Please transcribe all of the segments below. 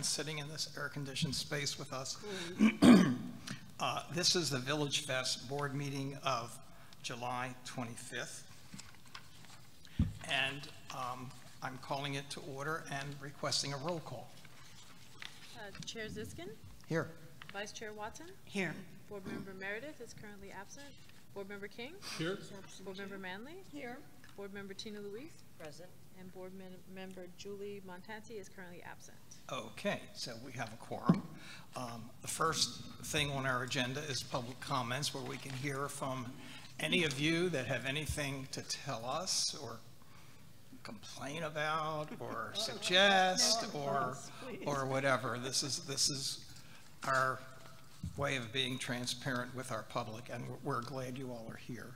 Sitting in this air-conditioned space with us. This is the Villagefest board meeting of July 25th. And I'm calling it to order and requesting a roll call. Chair Ziskin? Here. Vice Chair Watson? Here. Board Member Meredith is currently absent. Board Member King? Here. Board Member Manley? Here. Board Member Tina Louise? Present. And Board Member Julie Montanti is currently absent. Okay, so we have a quorum. The first thing on our agenda is public comments, where we can hear from any of you that have anything to tell us or complain about or suggest or whatever. This is our way of being transparent with our public, and we're glad you all are here.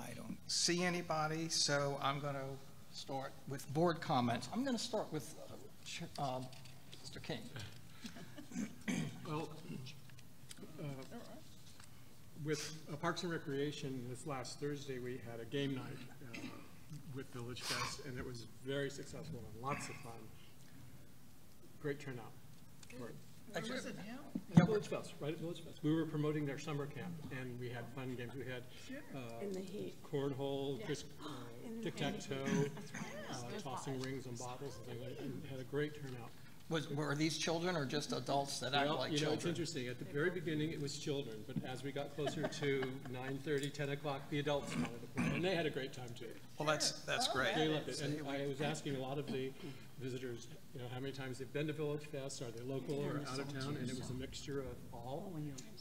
I don't see anybody, so I'm going to start with board comments. I'm going to start with Mr. King. Well, with Parks and Recreation this last Thursday, we had a game night with Villagefest, and it was very successful and lots of fun. Great turnout. Where was it Yeah, Villagefest, right at Villagefest. We were promoting their summer camp, and we had fun games. We had in the heat. cornhole, tic-tac-toe, tossing rings and bottles and things like that, and had a great turnout. Were these children or just adults that act Well, like you know, children? it's interesting. At the very beginning, it was children, but as we got closer to 9:30, 10 o'clock, the adults started to play, and they had a great time too. Well, that's great. They loved it, and I was asking a lot of the visitors, you know, how many times they've been to Villagefest, are they local or out of town, and it was a mixture of all,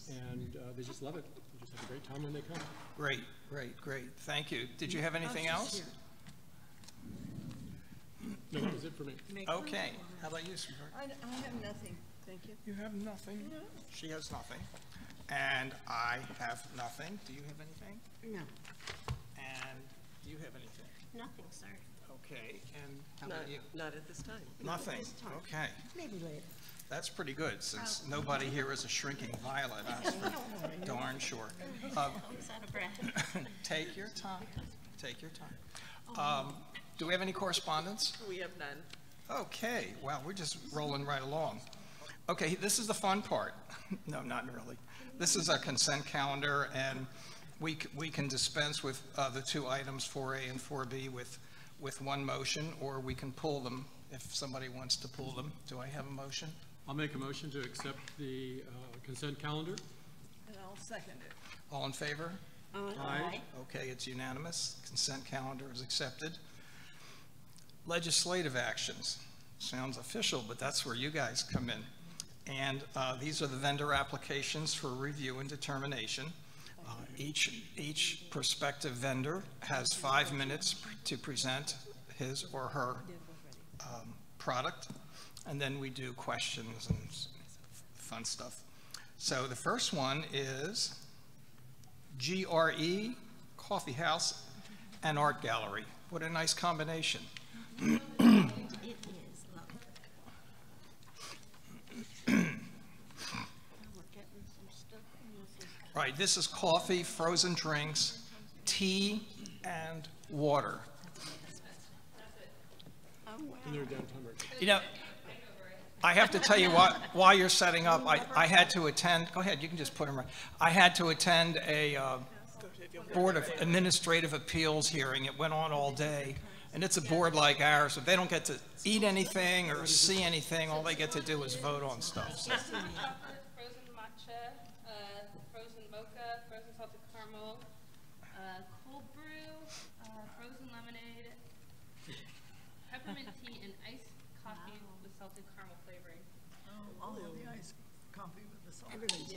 and they just love it. They just have a great time when they come. Great. Thank you. Did you have anything else? No, that was it for me. Okay. How about you, sweetheart? I have nothing, thank you. You have nothing? No. She has nothing. And I have nothing. Do you have anything? No. And do you have anything? Nothing, sir. Okay. And how about you? Not at this time. Nothing. Okay. Maybe later. That's pretty good, since nobody here is a shrinking violet. That's for darn sure. Always out of breath. Take your time. Take your time. Do we have any correspondence? We have none. Okay, wow, we're just rolling right along. Okay, this is the fun part. No, not really. This is our consent calendar, and we can dispense with the two items 4A and 4B with one motion, or we can pull them if somebody wants to pull them. Do I have a motion? I'll make a motion to accept the consent calendar. And I'll second it. All in favor? Aye. Okay, it's unanimous. Consent calendar is accepted. Legislative actions. Sounds official, but that's where you guys come in. And these are the vendor applications for review and determination. Each prospective vendor has 5 minutes to present his or her product, and then we do questions and fun stuff. So the first one is GRE Coffee House and Art Gallery. What a nice combination. It is lovely. We're getting some stuff in this. Right, this is coffee, frozen drinks, tea, and water. Oh, wow. And they're downtown. You know, I have to tell you while you're setting up, I had to attend, go ahead, you can just put them right. I had to attend a Board of Administrative Appeals hearing. It went on all day. And it's a board like ours, so they don't get to eat anything or see anything. All they get to do is vote on stuff. So. Frozen matcha, frozen mocha, frozen salted caramel, cold brew, frozen lemonade, peppermint tea, and iced coffee with salted caramel flavoring. All of the ice coffee with the salt. Everything's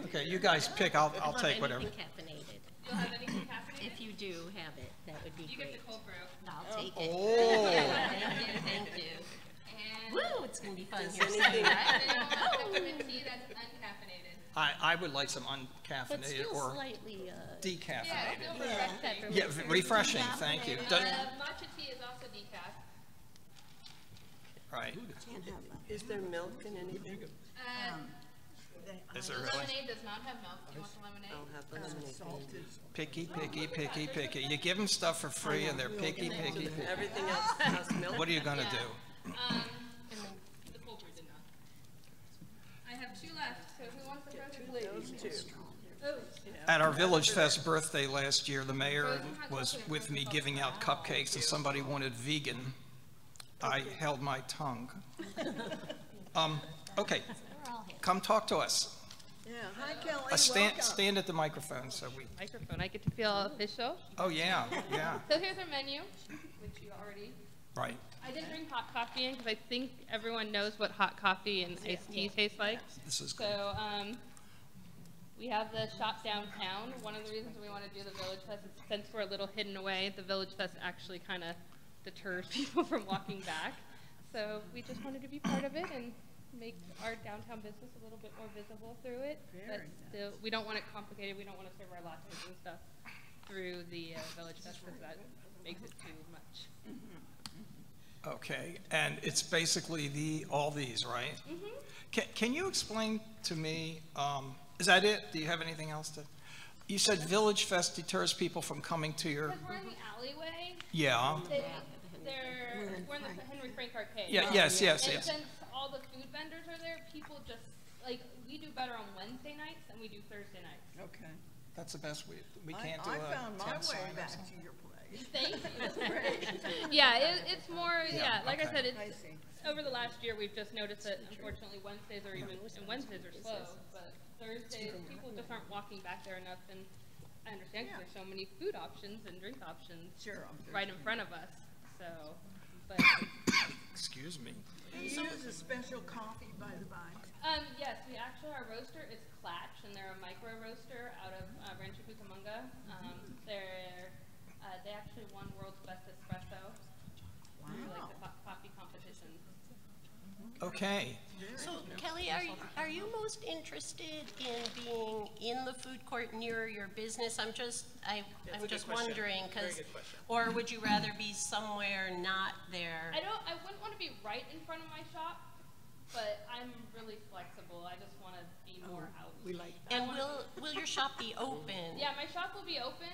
Okay, you guys pick. I'll take whatever. Anything caffeinated. You'll have anything caffeinated? If you do have it, that would be You great. get the cold brew. I'll take it. Oh. Thank you. And Woo, it's gonna be fun here and Sunday, then right? peppermint tea that's uncaffeinated. I would like some But uncaffeinated still or slightly, Yeah, decaffeinated. still refreshing. peppermint. Yeah, refreshing. Thank you. Matcha tea is also decaf. Right. Is there milk in anything? Is there really? Lemonade does not have milk. Do you want the lemonade? I'll have the lemonade. Salted. Picky. You give them stuff for free, and they're picky. Everything else has milk? What are you gonna do? And then At our Village Fest birthday last year, the mayor was with me giving out cupcakes, and somebody wanted vegan. I held my tongue. Okay, come talk to us. Yeah, hi Kelly, Stand at the microphone so we, Microphone, I get to feel official. oh, yeah, yeah, So here's our menu, which you already, right. I did bring hot coffee in because I think everyone knows what hot coffee and iced tea taste like. This is good. So, we have the shop downtown. One of the reasons we want to do the Village Fest is since we're a little hidden away, the Village Fest actually kind of deters people from walking back. So we just wanted to be part of it and make our downtown business a little bit more visible through it. But still, we don't want it complicated. We don't want to serve our lattes and stuff through the Village Fest because that makes it too much. Okay, and it's basically all these, right? Can you explain to me, is that it? Do you have anything else to? You said Village Fest deters people from coming to your, Because we're in the alleyway. yeah, We're in the Henry Frank Arcade. yeah, yes, yes, And yes. since all the food vendors are there, people just, like, we do better on Wednesday nights than we do Thursday nights. Okay. That's the best we can't do I a found my 10 way sign or back something. to your place. Thank you. Yeah, it's more, Yeah, like I okay. said, it's, I see. over the last year, we've just noticed that unfortunately Wednesdays are even, and Wednesdays are slow, but Thursdays, people just aren't walking back there enough, and I understand because there's so many food options and drink options Sure. right in front of us, so, but, Excuse me. You use a special coffee, by the by. yes, we actually, our roaster is Clatch, and they're a micro roaster out of Rancho Cucamonga. They actually won World's Best Espresso. Wow. Like the coffee competition. Okay, So Kelly, are you most interested in being in the food court near your business? I'm just wondering, because, or would you rather be somewhere not there? I wouldn't want to be right in front of my shop, but I'm really flexible. I just want to be more out. We like that. And will your shop be open? Yeah, my shop will be open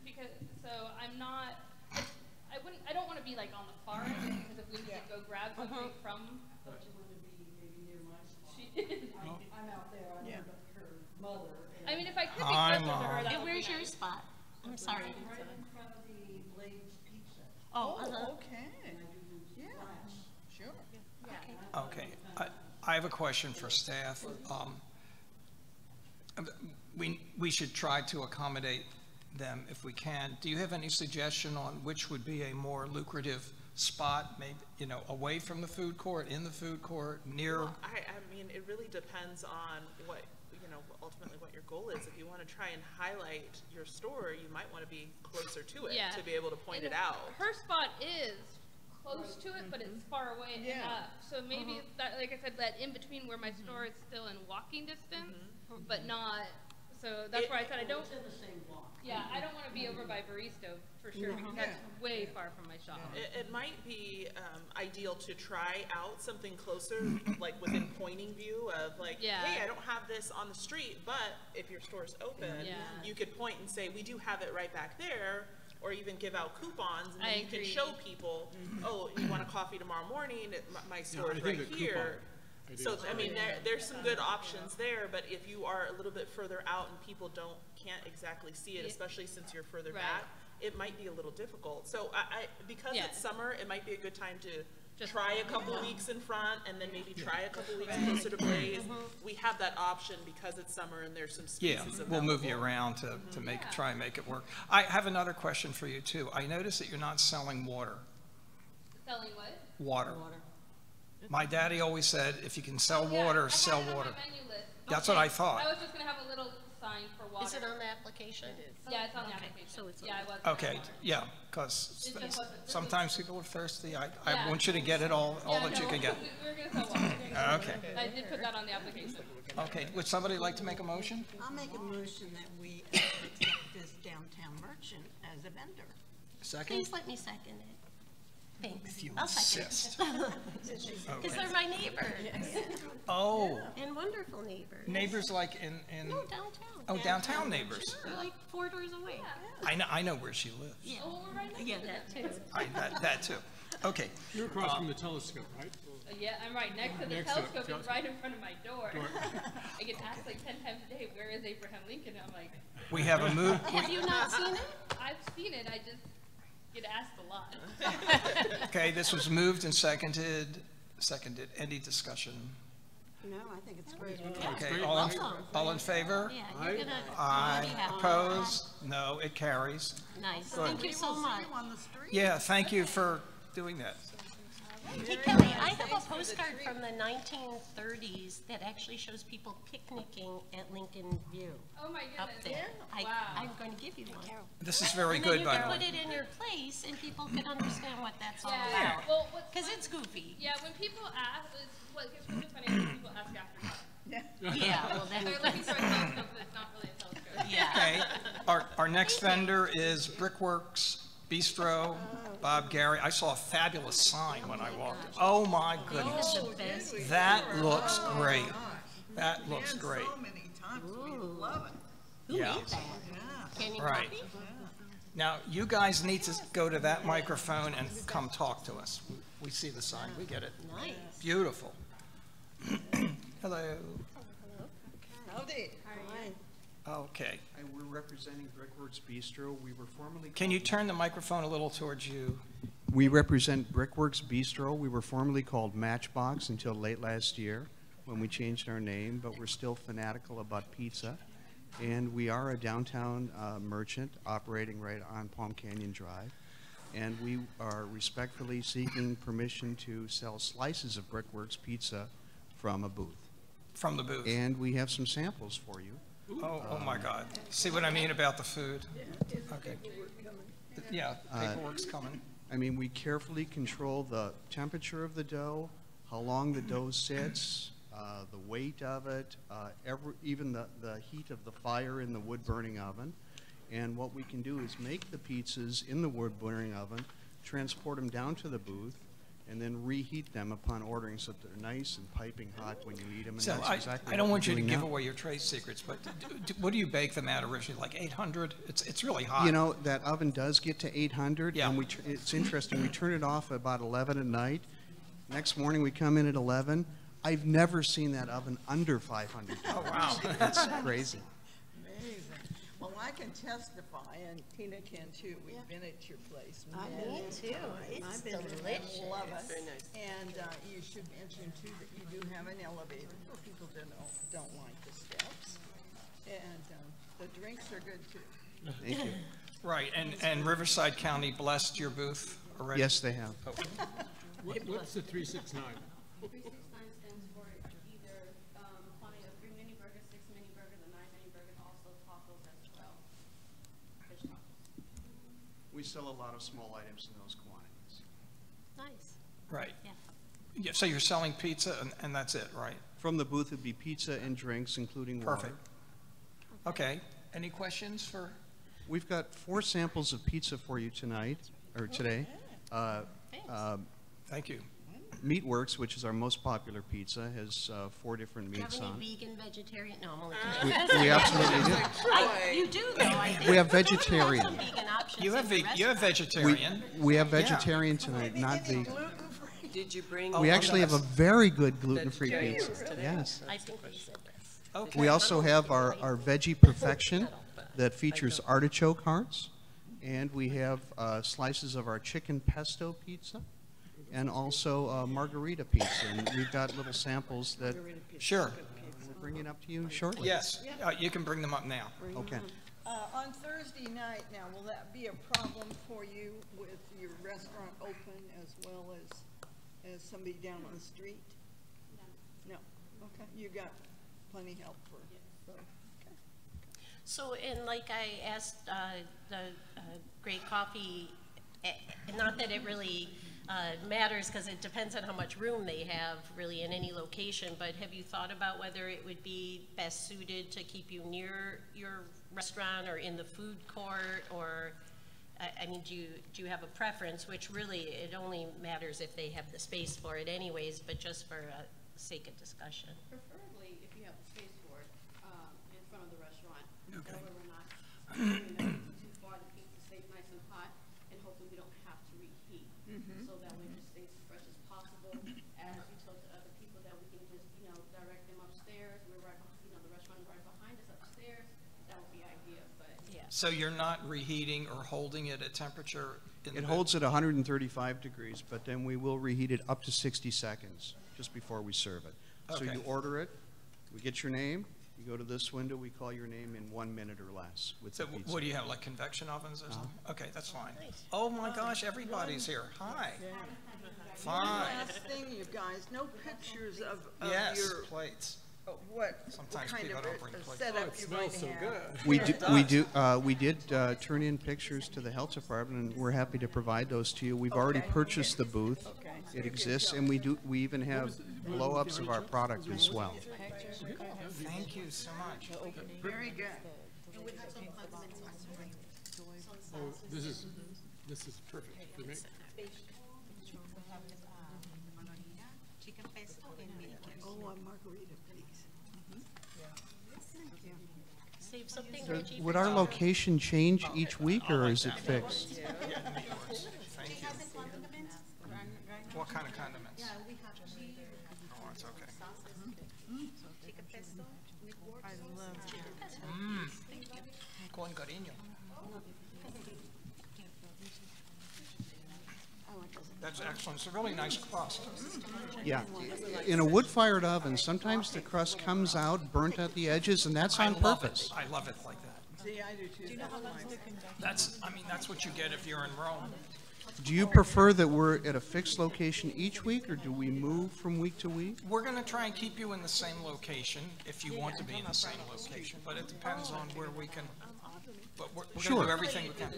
because, so I'm not, I don't want to be like on the far end because if we need to go grab something from. Thought you wanted to be maybe near my spot. She is. I'm out there, I'm Yeah. her mother. I mean, if I could be Hi, closer to her, Mom. that And would be where's your nice. spot? I'm sorry. Right in front of the Blade's Pizza. Oh, Okay. And I do Yeah. class. Sure. okay. I have a question for staff. We should try to accommodate them if we can. Do you have any suggestion on which would be a more lucrative spot, maybe, away from the food court, in the food court, near? Well, I mean, it really depends on what, ultimately what your goal is. If you want to try and highlight your store, you might want to be closer to it Yeah. to be able to point And it out. Her spot is close to it, but it's far away Yeah. enough. So maybe that, like I said, that in between where my store is still in walking distance, but not. So that's why I said I don't. It's in the same block. Yeah, I don't want to be over by Barista for sure because that's way far from my shop. It might be ideal to try out something closer, like within pointing view of like, Yeah. hey, I don't have this on the street, but if your store's open, Yeah. you could point and say, we do have it right back there, or even give out coupons, and I then you can agree. show people, oh, you want a coffee tomorrow morning, my store is I think right the here. coupon idea So, is I mean, there's some good options there, but if you are a little bit further out and people can't exactly see it, Yeah. especially since you're further Right. back, it might be a little difficult. So because Yeah. it's summer, it might be a good time to Just- try a couple weeks in front and then maybe try a couple weeks closer to Blaze. We have that option because it's summer and there's some Yeah, spaces available. we'll move you around to try and make it work. I have another question for you, too. I noticed that you're not selling water. Selling what? Water. My daddy always said, if you can sell water, sell I had it water. on my menu list. That's what I thought. I was just gonna have a little sign for water. Is it on the application? Yeah, it's on the Okay, application. so it's on Yeah, the- I was. Okay, yeah, because It just wasn't- sometimes people are thirsty. I Yeah. want you to get it all that you no, can get. We're gonna sell water. Okay, I did put that on the application. okay. Would somebody like to make a motion? I'll make a motion that we accept this downtown merchant as a vendor. Second? Please let me second it. Thanks. you I'll second. insist. Because they're my neighbors. Oh, And wonderful neighbors. neighbors like in, No, downtown. oh, downtown neighbors. They're like 4 doors away. I know where she lives. Yeah. Oh, we're right next Yeah, to that it. too. That too. Okay. You're across from the telescope, right? Yeah, I'm right next to the Next to it, telescope. It's right in front of my door. Door. I get asked like 10 times a day, where is Abraham Lincoln? I'm like, We have a move. Have you not seen it? I've seen it. I just get asked a lot. Okay, this was moved and seconded. Any discussion? No, I think it's great. Okay, Awesome. all in favor? Yeah, Aye. you're gonna Aye. be happy. Opposed? No, it carries. Nice. Good. Thank you so much. On the street. Yeah, thank you for doing that. Hey Kelly, I have a postcard from the 1930s that actually shows people picnicking at Lincoln View Oh my up goodness. there. Wow. I'm going to give you one. This is very And good, then by you the can way. put it in your place and people can understand what that's all Yeah. about. Well, what's Because fun- it's goofy. Yeah, when people ask, what gets really funny is when people ask after time. Yeah, well, then, They're looking for a telescope, but it's not really a telescope. yeah. Okay, our next vendor is Brickworks Bistro, Bob Gary. I saw a fabulous sign when I walked in. Oh, my goodness. The best. That looks great. That looks great. So many times, we love it. Who Yeah. made that? Canyon Right. Coffee? Now, you guys need to go to that microphone and come talk to us. We see the sign, we get it. Nice. Beautiful. Hello. Howdy. Okay. We're representing Brickworks Bistro. We were formerly. Can you called- turn the microphone a little towards you? We represent Brickworks Bistro. We were formerly called Matchbox until late last year when we changed our name, but we're still fanatical about pizza. And we are a downtown merchant operating right on Palm Canyon Drive. And we are respectfully seeking permission to sell slices of Brickworks pizza from a booth. From the booth? And we have some samples for you. Oh my God. See what I mean about the food? Okay. Yeah, paperwork's coming. I mean, we carefully control the temperature of the dough, how long the dough sits, the weight of it, even the heat of the fire in the wood-burning oven. And what we can do is make the pizzas in the wood-burning oven, transport them down to the booth, and then reheat them upon ordering so that they're nice and piping hot when you eat them. And So that's exactly I don't what want we're you to doing give now. away your trade secrets, but what do you bake them at originally, like 800? It's really hot. You know, that oven does get to 800, Yeah. and it's interesting. We turn it off at about 11 at night. Next morning, we come in at 11. I've never seen that oven under 500. Oh, wow. That's crazy. Amazing. Well, I can testify, and Tina can too. We've been at your place. Me too. It's I've been there and delicious. love it. And you should mention too that you do have an elevator for people that don't like the steps. And the drinks are good too. Thank you. Right, and Riverside County blessed your booth already? Yes, they have. Oh, What's the 369? 369 stands for either quantity of 3 mini burgers, 6 mini burgers, a 9 mini burger, also tacos as well. Fish tacos. We sell a lot of small items in those quantities. Nice. Right. Yeah. Yeah, so you're selling pizza and that's it, right? From the booth would be pizza and drinks, including water. Perfect. Okay, any questions for? We've got 4 samples of pizza for you tonight, or today. Thank you. Meatworks, which is our most popular pizza, has 4 different Do you have meats any on. vegan, vegetarian? No, I'm only kidding. We absolutely do. You do though, I think. We have Don't you vegetarian. some vegan options You have in the you have restaurant? vegetarian. We have vegetarian tonight, not vegan. Did you bring? Oh, We I'm actually have a gonna- very good gluten-free Vegetarian pizza. today. Yes. I think we said this. Okay. We also have our Veggie Perfection that features artichoke hearts. And we have slices of our chicken pesto pizza and also margarita pizza. And we've got little samples that Sure. we're bringing up to you shortly. Yes, you can bring them up now. Okay. On Thursday night now, will that be a problem for you with your restaurant open as well as somebody down on the street? No. Okay, you got plenty help for, okay. So, and like I asked the Great Coffee, not that it really matters because it depends on how much room they have really in any location, but have you thought about whether it would be best suited to keep you near your restaurant or in the food court, or I mean, do you have a preference, which really, it only matters if they have the space for it anyways, but just for sake of discussion? Preferably if you have the space for it, in front of the restaurant. That way we're not doing that too far to keep the steak nice and hot, and hopefully we don't have to reheat. So that way it stays as fresh as possible. As you told the other people that we can just, direct them upstairs. We're right, the restaurant is right behind us upstairs. That would be ideal, but yeah. So you're not reheating or holding it at temperature? It holds at 135 degrees, but then we will reheat it up to 60 seconds just before we serve it. So Okay. you order it, we get your name, you go to this window, we call your name in 1 minute or less with So the pizza. what do you have, like convection ovens or something? Okay, that's fine. Nice. Oh my gosh, everybody's here. Hi. Fine. Last thing, you guys, no pictures of Yes, your, plates. what Sometimes kind people of don't bring a plates. setup It you're going smells to so have. good. We did turn in pictures to the health department, and we're happy to provide those to you. We've already Okay. purchased the booth. Okay. It exists, and we even have blow-ups of our product as well. Thank you so much. Very good. Oh, this is perfect for me. Oh, a margarita, please. Save something, Reggie? Would our location change each week, or is it fixed? Thank you. What kind of condiments? Oh, it's okay. Con cariño. That's excellent. It's a really nice crust. Yeah. In a wood-fired oven, sometimes the crust comes out burnt at the edges, and that's on purpose. I love it like that. See, I do too. That's what you get if you're in Rome. Do you prefer that we're at a fixed location each week, or do we move from week to week? We're going to try and keep you in the same location if you want to be in the same location, but it depends on where we can. But we're going to Sure. do everything we can.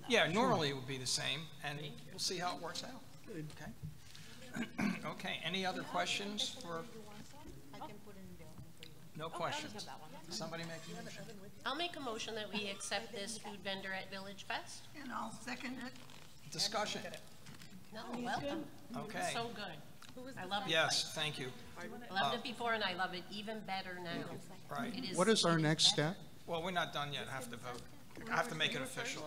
Yeah, normally it would be the same, and we'll see how it works out. Okay. Okay. Any other questions for? No questions. Somebody make a motion. I'll make a motion that we accept this food vendor at Villagefest. And I'll second it. Discussion. No, welcome. Okay. So good. I love it. Yes, thank you. I loved it before, and I love it even better now. Right. It What is our it next step? Well, we're not done yet. I have to vote. I have to make it official.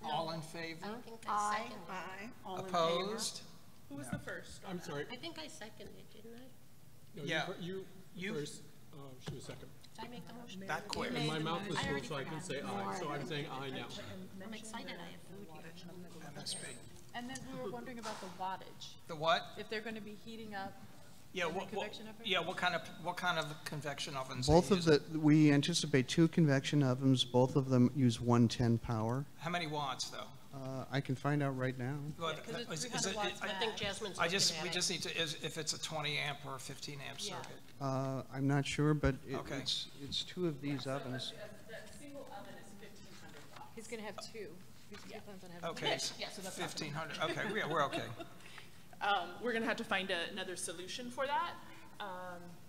All in favor? I think I seconded it. Aye. All in favor? Opposed? Who was the first? I'm sorry. I think I seconded it, didn't I? No, Yeah. You You- first, she was second. Did I make the motion? That quick? And my mouth was full, so I can say aye, so I'm saying aye now. I'm excited I have food here. MSB. And then we were wondering about the wattage, The what? if they're gonna be heating up. Yeah, in the what convection oven? yeah, what kind of convection ovens? Both they of use? we anticipate 2 convection ovens. Both of them use 110 power. How many watts, though? I can find out right now. Well, Because it's is 300 it- watts I think Jasmine's we looking at it. just need to, if it's a 20 amp or a 15 amp Yeah. circuit. I'm not sure, but Okay. it's 2 of these ovens. That single oven is 1,500 watts. He's gonna have two. He plans on having two. Okay, so 1,500, okay, we're okay. We're gonna have to find another solution for that.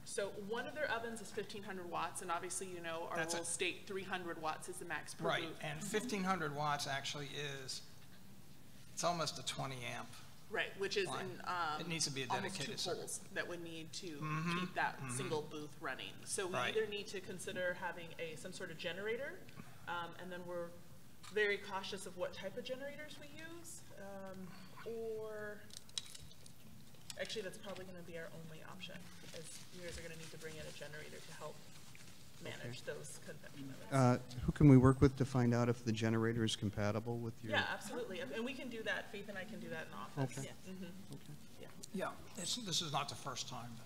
So one of their ovens is 1,500 watts, and obviously, our That's rules it. state 300 watts is the max per Right, booth. and 1,500 watts actually it's almost a 20 amp. Right, which is Fine. in, It needs to be a almost dedicated 2 circuit. poles that would need to keep that single booth running. So we Right. either need to consider having some sort of generator, and then we're very cautious of what type of generators we use, or actually that's probably gonna be our only option, as you guys are gonna need to bring in a generator to help manage those convection ovens. Who can we work with to find out if the generator is compatible with your? Yeah, absolutely, and we can do that, Faith and I can do that in office. Okay. Yeah, this is not the first time.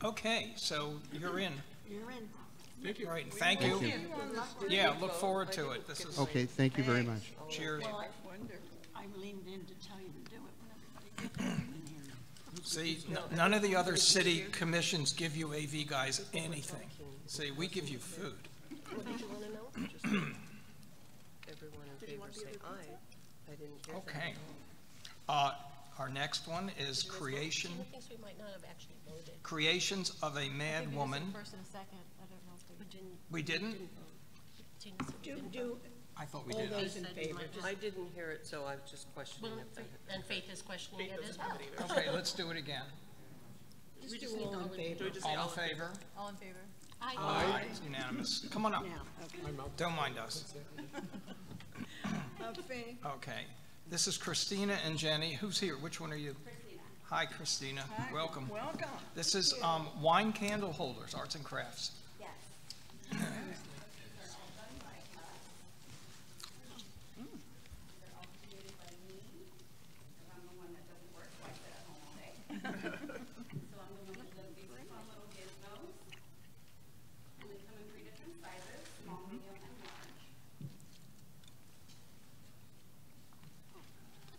Okay, so you're in. You're in. Thank you. All right, thank you. Yeah, look forward to it. This is, Okay, thank you very much. cheers. I wonder. I leaned in to tell you to do it when everybody gets in here. See, none of the other city commissions give you AV guys anything. See, we give you food. What did you want to know? Everyone in favor say aye. I didn't hear that. Okay. Our next one is Tina thinks we might not have actually voted. Creations of a Mad Woman. First and a second, I don't know if they. We didn't. We didn't? vote. Tina said we didn't vote. I thought we All did. those in said favor? might Just- I didn't hear it, so I was just questioning if they. And Faith is questioning Faith it as doesn't have well. it either. Okay, let's do it again. Just do all in Do favor. we just say All in all favor? All in favor? Aye. It's unanimous. Come on up. Now, okay. I'm out. Don't mind us. Faye? Okay. This is Christina and Jenny. Who's here? Which one are you? Christina. Hi, Christina. Hi, Welcome. Welcome. This is wine candle holders, arts and crafts.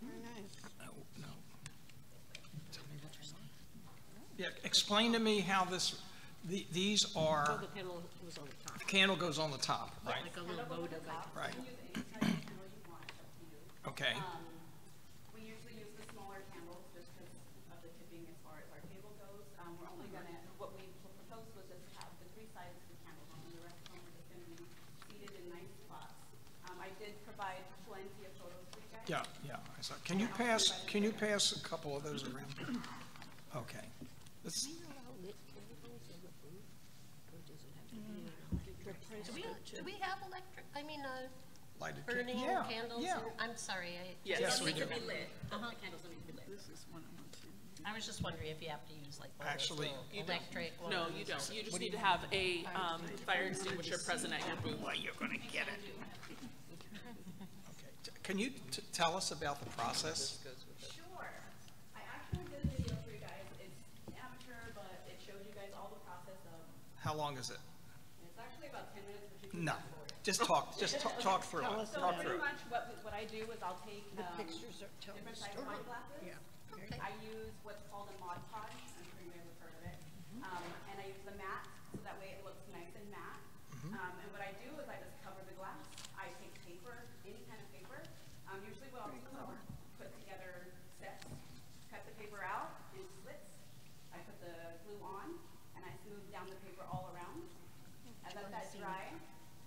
Very nice. No. Yeah, explain to me how this, these are, The candle was on the top. the candle goes on the top, right? Like a little boat of it. Right. Um, Okay. We usually use the smaller candles just because of the tipping as far as our table goes. We're only gonna, what we proposed was just have the three sides of the candles on, and the rest of them are just gonna be seated in nice spots. I did provide plenty of photos for you guys. Yeah, I saw. Can you pass a couple of those around? Okay. Let's, Do we have electric, lighted burning yeah, candles? yeah. I'm sorry, Yes, we do. The candles don't need to be lit. This is one I want to. I was just wondering if you have to use like one of those Actually- little You don't. electric ones. No, you don't. You just need to have a fire extinguisher present at your booth. Well, you're gonna get it. Okay. Can you tell us about the process? Sure. I actually did a video for you guys. It's amateur, but it shows you guys all the process of, How long is it? it's actually about 10 minutes, but you can No. fast forward. Just talk through it. So Talk pretty through it. much what I do is I'll take The pictures are telling the different size story. wine glasses. Yeah. I use what's called a Mod Podge. I'm sure you guys have heard of it. And I use the matte, so that way it looks nice and matte. And what I do is I just cover the glass. I take paper, any kind of paper. Usually what I'll do is I'll put together sets, cut the paper out in slits. I put the glue on, and I smooth down the paper all around. I let that dry,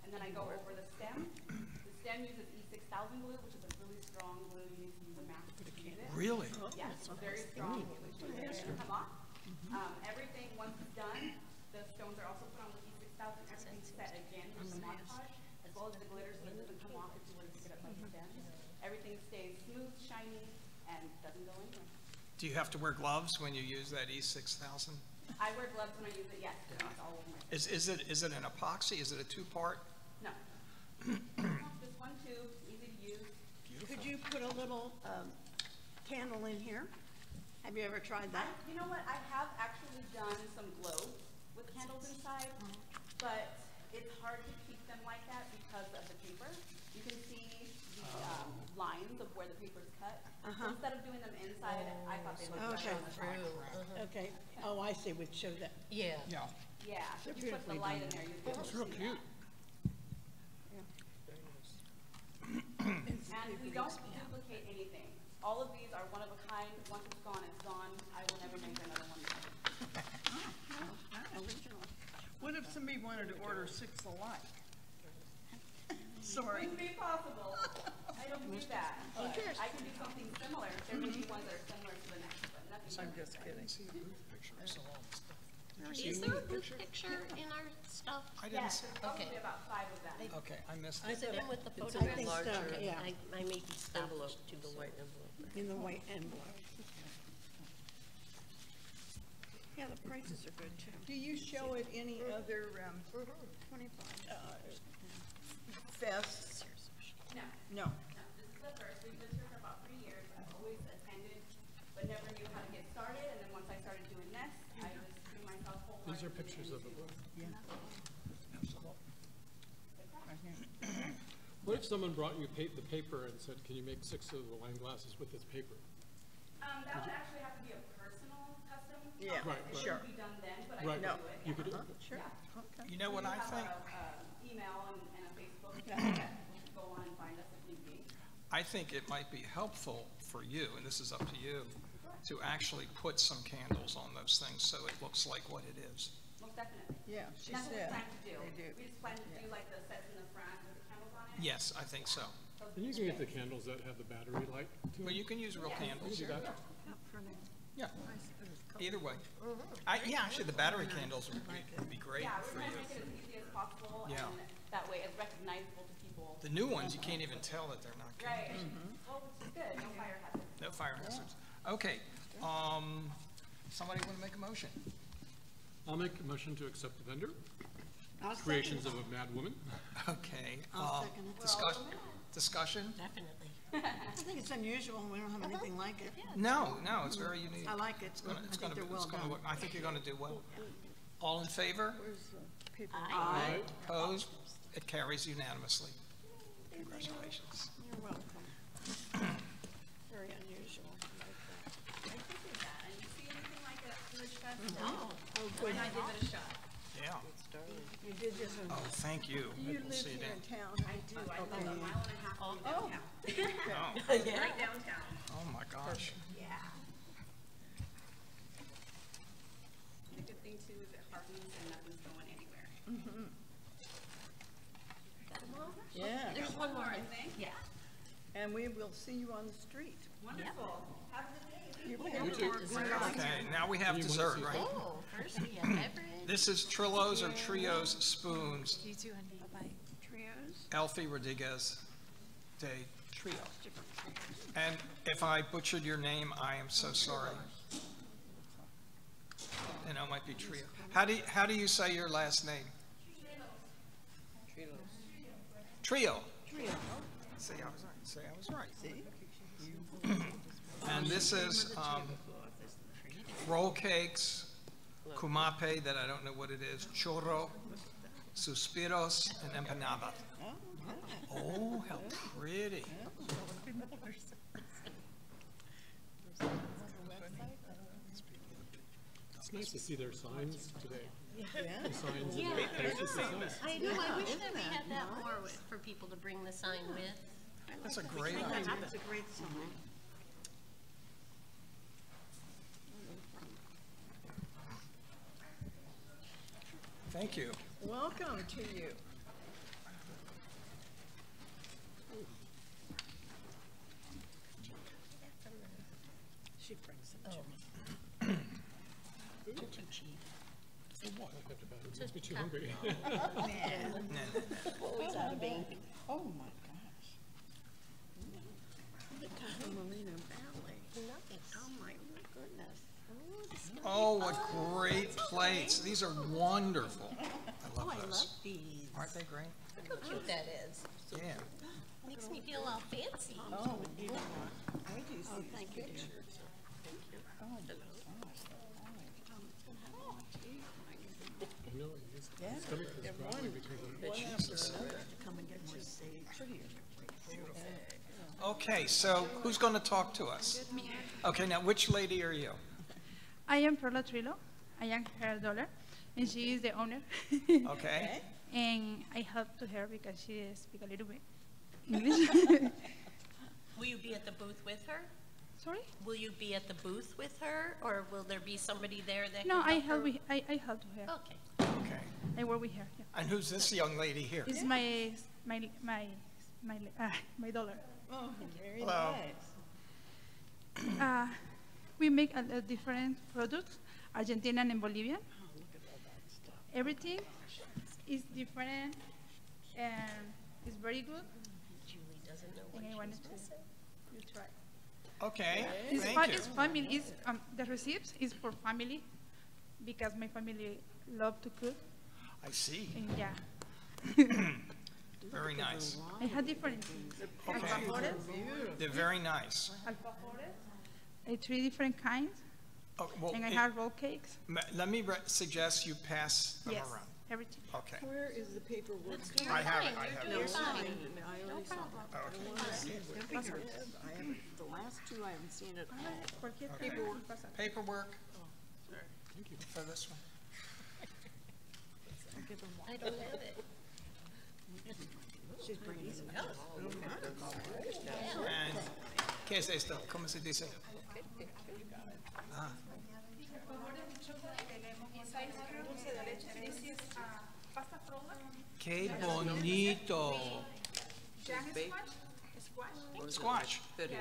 and then I go over the stem. The stem uses E6000 glue, which is a really strong glue. You need to use a mask to use it. Really? Yes, it's very strong. It's gonna come off. Everything, once it's done, the stones are also put on with E6000. Everything's set again with the Mod Podge, as well as the glitter, so it doesn't come off if you want to pick it up by the stem. Everything stays smooth, shiny, and doesn't go anywhere. Do you have to wear gloves when you use that E6000? I wear gloves when I use it, yes, it's all over my face. Is it an epoxy? Is it a two-part? No. Just one tube, easy to use. Could you put a little candle in here? Have you ever tried that? You know what, I have actually done some globes with candles inside, but it's hard to keep them like that because of the paper. You can see the lines of where the paper's cut. So instead of doing them inside, I thought they looked better on the front. Okay. Oh, I see, would show that. Yeah. Yeah. Yeah, so if you put the light in there, you'll be able to see that. cute. And we don't duplicate anything. All of these are one of a kind. Once it's gone, it's gone. I will never make another one. Original. What if somebody wanted to order 6 alike? Sorry. Wouldn't be possible. I don't do that. But Okay. I can do something similar. There may be ones that are similar to the next, but nothing. I'm just kidding. Is there a booth picture in our stuff? I didn't Yes, see. there's probably about 5 of them. Okay, I missed Is it. it in with the It's photographs? in a larger Okay, yeah. I may be stopped envelope, too the soon. white envelope. In the white envelope. Yeah, the prices are good too. Do you show at any other, 25, fests? No, No. no, this is the first. We've lived here for about 3 years. I've always attended, but never knew how to get started. And then once I started doing this, I just threw myself wholeheartedly. These are pictures of the booth. Yeah. What if someone brought you the paper and said, can you make 6 of the wine glasses with this paper? That would actually have to be a personal custom. Yeah, Right, It sure. wouldn't be done then, but I Right, could do it. you could do Yeah. it. Sure. Yeah. Okay. You know what I We think? have a email and a Facebook that you can go on and find us if need be. I think it might be helpful for you, and this is up to you, to actually put some candles on those things so it looks like what it is. Most definitely. Yeah, she And that's what we said. plan to do. They do. We just plan to do like the sets in the front with the candles on it, Yes, I think so. And you can get the candles that have the battery light to But them. you can use real candles. You do that. Yeah, either way. Yeah, actually, the battery candles would be great for As you. easy as possible, Yeah. and that way it's recognizable to people. The new ones, you can't even tell that they're not Right. candles. Well, which is good, no fire hazard. No fire hazards. Okay, somebody want to make a motion? I'll make a motion to accept the vendor, I'll second Creations of a Mad Woman. Okay. I'll second it. Discussion? Definitely. I think it's unusual, we don't have anything like it. No, it's very unique. I like it. It's gonna, I think they're well done. I think you're gonna do well. All in favor? Aye. Opposed? It carries unanimously. Congratulations. You're welcome. Very unusual. I figured that, and you see anything like a Village Fest? No. Oh, good. Why not give it a shot? Yeah. You did just. Oh, thank you. You We'll live see you here then. in town. I do, I live a mile and a half from downtown. Oh, Right downtown. oh my gosh. Yeah. The good thing too is it hardens and nothing's going anywhere. Yeah, There's one more. I think. Yeah. and we will see you on the street. Wonderful. Have a good day. You too. Okay, now we have You wanna dessert, see right? Oh, first we have beverage. This is Trillos or Trios spoons. You too, honey. Bye-bye. Trios. Elfie Rodriguez de Trio. And if I butchered your name, I am so sorry. And it might be Trio. How do you say your last name? Trio. Trio. See, I was right. And this is roll cakes, kumape, that I don't know what it is, churro, suspiros, and empanada. Oh, how pretty. It's nice to see their signs today. Yeah. The signs and Yeah. the posters and signs. I know, I wish that we had that more for people to bring the sign with. That's a great idea. It's a great song. Thank you. Welcome to you. She brings them to me. Must be too hungry. Always out of baby. Oh, my gosh. The Catalina Valley. Oh, my goodness. Oh, what great plates. These are wonderful. I love those. These. Aren't they great? Look how cute that is. Yeah. Makes me feel all fancy. Oh, you don't want. I do see thank you, dear. Oh, my gosh. I know, it's Yeah, stomach is they're growling one because of after another to come and get more sage. Prettier. Okay, so who's going to talk to us? Okay, now which lady are you? I am Perla Trillo. I am her daughter, and she is the owner. Okay. And I help to her because she speaks a little bit English. Will you be at the booth with her? Sorry? Will you be at the booth with her, or will there be somebody there that No, can help her? I help to her. Okay. Okay. I work with her. Yeah. And who's this young lady here? It's my daughter. Oh, very Hello. nice. We make a different products, Argentinian and Bolivian. Everything is different and it's very good. Julie doesn't know what And I she's wanted to missing. you try. Okay, It's thank you. It's family. It's the receipts is for family because my family love to cook. I see. And yeah, Very nice. I have different things. Okay. They're very nice. Alfajores, 3 different kinds, Oh, well, and I have roll cakes. let me suggest you pass them Yes, around. everything. Okay. Where is the paperwork? I have it, I You're have doing it. fine. I already saw that. Okay. I haven't, the last two, I haven't seen it. Cualquier Okay. paperwork pasa. Paperwork for this one. I don't have it. She's bringing it. And, ¿qué es esto? ¿Cómo se dice? Ah, qué bonito. Just baked? Or is it Squash. fitting?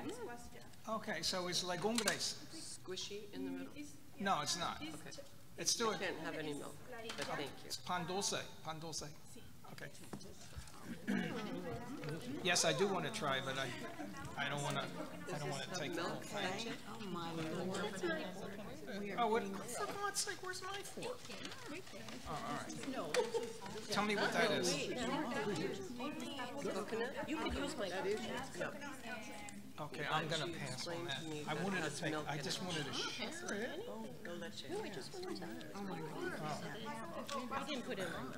Okay, so it's legumbres. Squishy in the middle? No, it's not. Okay. It's still, Can't have any milk, but thank you. it's pan dulce, pan dulce. Okay. Yes, I do want to try, but I don't want to take the whole thing. Oh, my Lord. Oh, what, for God's sake, where's my fork? Oh, all right. Tell me what that is. Coconut? You could use my coconut. No. Okay, I'm gonna pass on that. I wanted to take, I just wanted to share it. No leche. No, I just wanted to. We didn't put it on.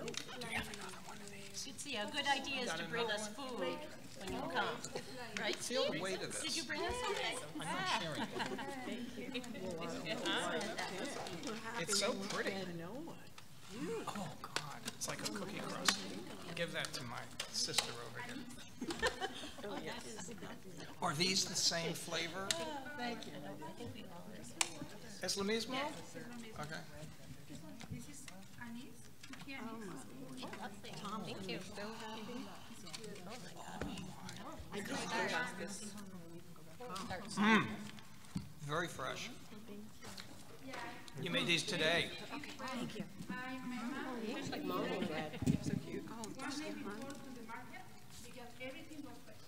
You'd see, a good idea is to bring us food when you come, right? Feel the weight of Did this. you bring us something? I'm not sharing it. It's so pretty. Oh, God, it's like a cookie crust. Give that to my sister over here. Are these the same flavor? Thank you. Es lo mismo? Okay. This is anise, cookie anise. Thank you. Very fresh. You made these today. Thank you. It's like mom and dad. So cute. One day before to the market, because everything was fresh.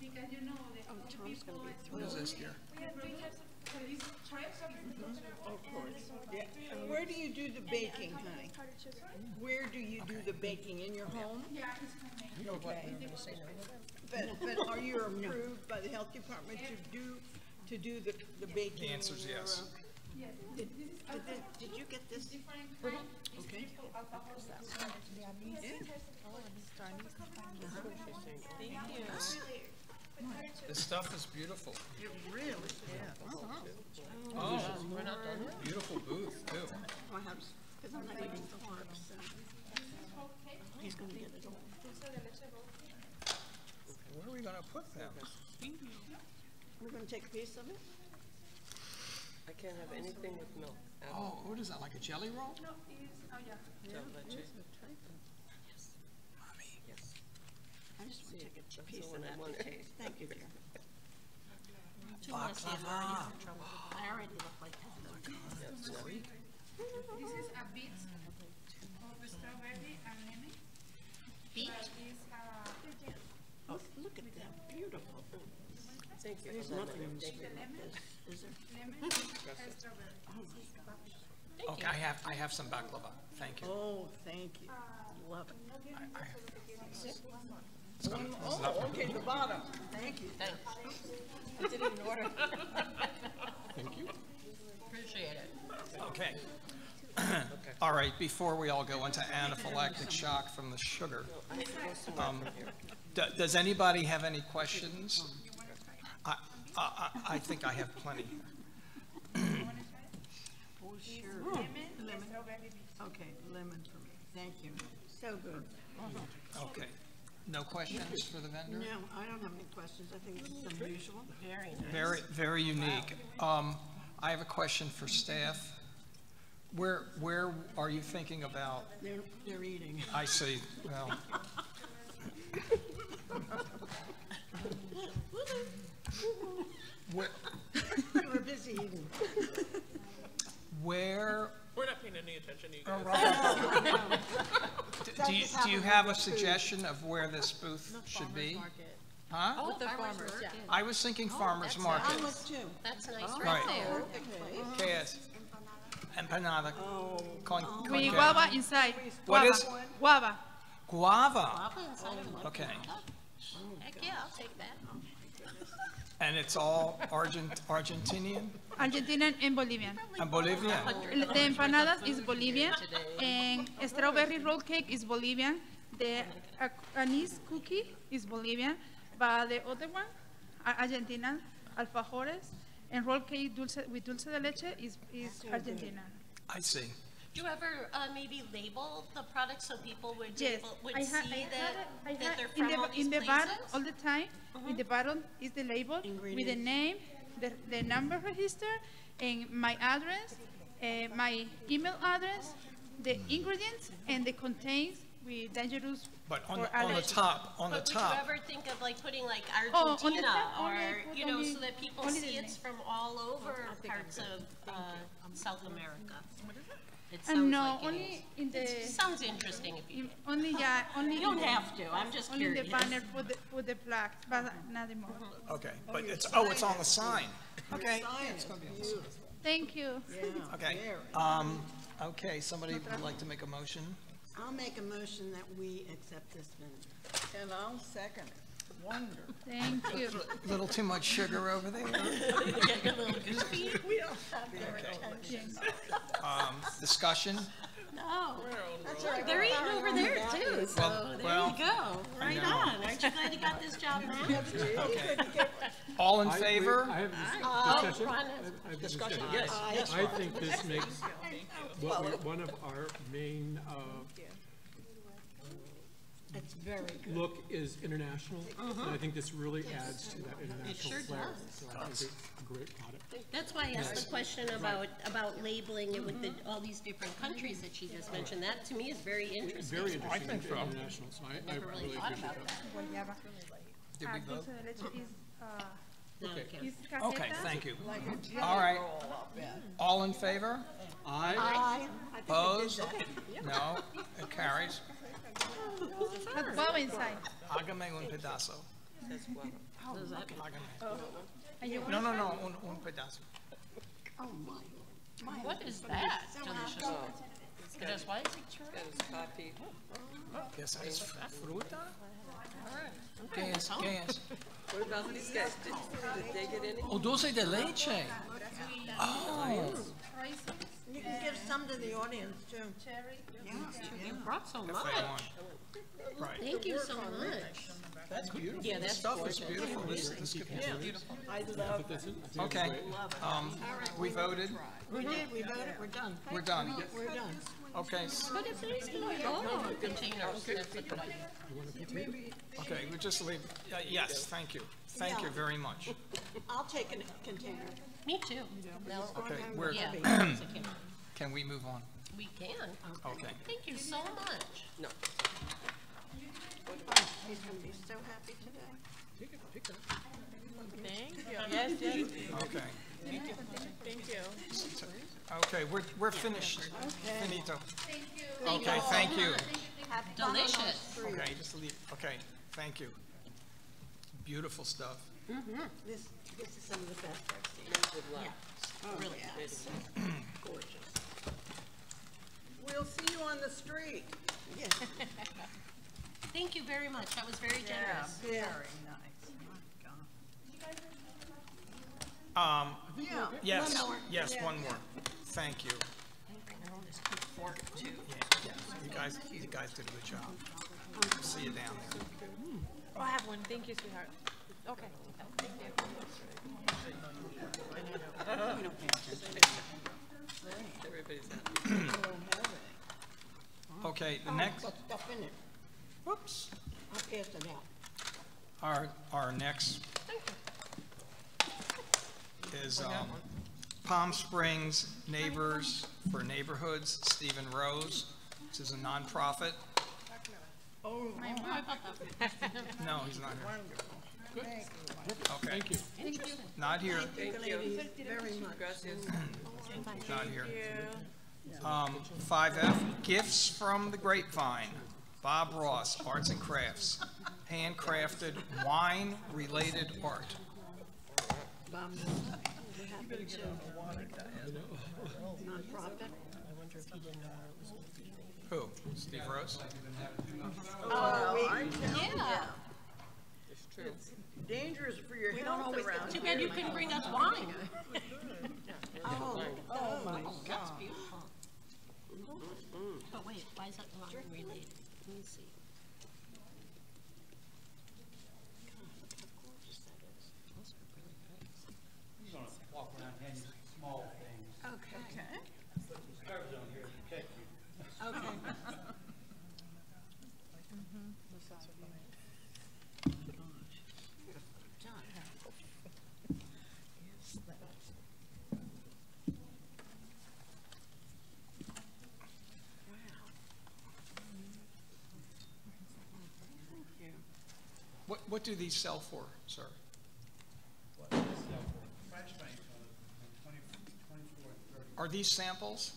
Because you know, the other people, What is this here? we have three types of these crepes. Of course. Yeah. Where do you do the baking, honey? Where do you do the baking? In your home? Yeah, it's homemade. Okay. But are you approved by the health department to do the baking? The answer is yes. Yes. Did you get this? Different kind. Okay. This stuff is beautiful. It really is. Oh, beautiful booth, too. Perhaps, because I'm not eating carbs, so. He's gonna get it all. Where are we gonna put them? We're gonna take a piece of it? I can't have anything with milk. Oh, what is that, like a jelly roll? No, it's, oh yeah. Don't leche. Mommy. Yes. I just want to take a That's piece the of one I that wanted. to taste. Thank you, dear. Baklava. I already look like that. This is a bit of strawberry and lemon. Beet? But it's, Oh, look at that, beautiful. Thank you. There's nothing in this, is there? lemon and strawberry. Okay, I have some baklava. Thank you. Oh, thank you. Love it. Oh, okay, the bottom. Thank you. I didn't even order. Thank you. Appreciate it. Okay. All right, before we all go into anaphylactic shock from the sugar, does anybody have any questions? I think I have plenty. Oh, sure. Lemon. Okay, lemon for me. Thank you. So good. Okay. No questions for the vendor? No, I don't have any questions. I think this is unusual. Very nice. Very, very unique. I have a question for staff. Where are you thinking about? They're eating. I see, well. Where, We're busy eating. where, We're not paying any attention to you guys. do you have a suggestion of where this booth should be? Huh? Oh, the farmer's market. I was thinking farmer's market. I was too. That's nice Right. right there. ¿Qué es? Empanada. Con with qué? guava inside. What Guava. is? Guava. Guava. Okay. Heck yeah, I'll take that. And it's all Argentinian Argentinian and Bolivian. and Bolivian? The empanadas is Bolivian, and strawberry roll cake is Bolivian. The anise cookie is Bolivian, but the other one, Argentina, alfajores, and roll cake with dulce de leche is Argentina. I see. Do you ever maybe label the products so people would Yes, would I see that they're in from all these the places? bottom all the time. In the bottom is the label with the name, the number register, and my address, my email address, the ingredients, and the contains with dangerous But on or the allergic. top, on the But would top. you ever think of like putting like Oh, on the Argentina top, or, only- you know, only- so that people only see the it's name. from all over parts of South America? It And sounds no, like it only is. in the, It sounds interesting if you do. only, yeah, only. You don't in the- have to, I'm just Only curious. the banner for the flags, but nothing more. Okay, but it's on the sign. Okay, Thank you. okay. Okay, somebody would like to make a motion? I'll make a motion that we accept this minute. And I'll second it. Wonderful. Thank you. Little too much sugar over there? Getting a little goofy? We don't have their attention. Discussion? No. They're eating over there too, so there well, you go. Right know. on. Aren't you glad you got this job now? Okay. All in favor? I have Oh, discussion. Ron I have Discussion, discussion. yes. I think this makes one of our main It's very good. look is international, and I think this really adds to that international sure flair. does. So I think it's a great product. That's why I asked the question about labeling it with all these different countries that she just mentioned. That to me is very interesting. Very interesting think so. international, so I Never really really thought appreciate about that. that. Did we vote? Dulce de leche is, No, Okay. okay. is cajeta. Okay, thank you. All right. All in favor? I Opposed? No, it carries. But bow inside. Hágame un pedazo. And you No, no, no, un pedazo. Oh, my. What is that? Delicious. Just what? ¿Qué es fruta? ¿Qué es? ¿Qué es? What about these guys? Did they get any? Oh, dulce de leche. Oh, You can give some to the audience, too. You brought so if much. they want. Right. Thank you so much. That's beautiful. Yeah, This that's stuff gorgeous. is beautiful. This could be Beautiful. Put this in. I think it's Okay, great. we voted. We did, we voted, we're done. We're done. We're done. Okay, But if there's containers, that's a good idea. okay, we just leave, yes, thank you. Thank you very much. I'll take a container. Me too. No, Okay, we're, yeah. can we move on? We can. Okay. Thank you so much. No. He's gonna be so happy today. Thank you. Yes, yes. Okay. Thank you. Okay, we're finished. Finito. Okay, thank you. Delicious. Okay, just leave, okay, thank you. Beautiful stuff. This is some of the best I've seen. Really It's gorgeous. We'll see you on the street. Yes. Thank you very much. That was very generous. Very nice. My God. Yeah. Yes, yes, one more. Thank you. Fork too. Yeah, you guys did a good job. See you down there. Oh, I have one. Thank you, sweetheart. Okay. Thank you. Everybody's happy. Okay, the next, Got stuff in it. whoops, I'll pass it out. our next is Palm Springs Neighbors for Neighborhoods, Stephen Rose. This is a nonprofit. Oh, No, he's not here. wonderful. Okay, Thank you. not here, Thank you. Very much. Gracias. not here. 5F, Gifts from the Grapevine. Bob Ross, Arts and Crafts. Handcrafted wine-related art. Bob, you happen to nonprofit? I wonder if he didn't know where it was going to be. Who? Steve Rose? Yeah. It's true. Dangerous for your don't health always around Too here. bad you couldn't bring us wine. Oh, my That's God. beautiful. But wait, why is that wine related? Let me see. Those are really nice. You're gonna walk around handing small things. Okay. Cars on here to protect you. Okay. What do these sell for, sir? Price range from 24 and 30. Are these samples?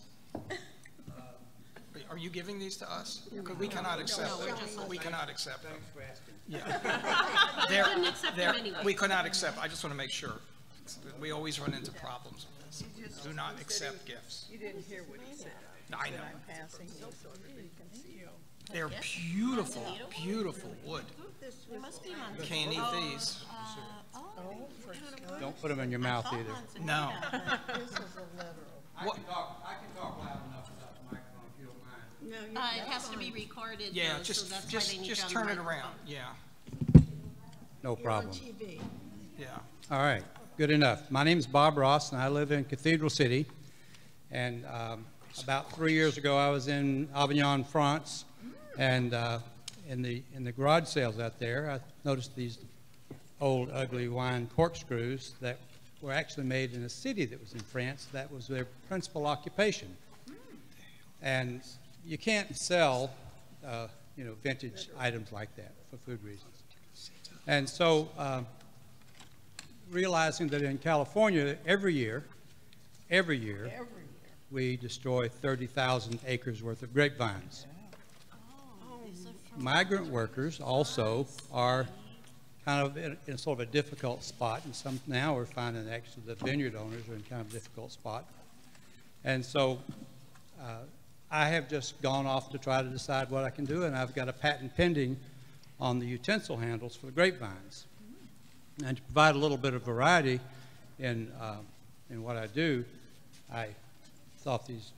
Are you giving these to us? Because we cannot accept them. We cannot accept them. Thanks for asking. Yeah. Couldn't accept them anyway. We could not accept, I just want to make sure. We always run into problems with this. Do not accept gifts. You didn't hear what he said. I know. I'm passing these so everybody can see. They're beautiful, beautiful wood. It must be on. Can't eat these. Don't put them in your mouth either. No. This is a letter. I can talk loud enough without the microphone if you don't mind. No, It has to be recorded, Yeah, though, so that's why just they need you on the turn it microphone. around, yeah, No problem. TV. yeah. All right, good enough. My name is Bob Ross, and I live in Cathedral City. And about 3 years ago, I was in Avignon, France, and in the garage sales out there, I noticed these old, ugly wine corkscrews that were actually made in a city that was in France. That was their principal occupation. And you can't sell, vintage items like that for food reasons. And so, realizing that in California, every year, we destroy 30,000 acres worth of grapevines. Migrant workers also are kind of in sort of a difficult spot, and some now we're finding actually the vineyard owners are in kind of a difficult spot. And so I have just gone off to try to decide what I can do, and I've got a patent pending on the utensil handles for the grapevines. And to provide a little bit of variety in what I do, I thought these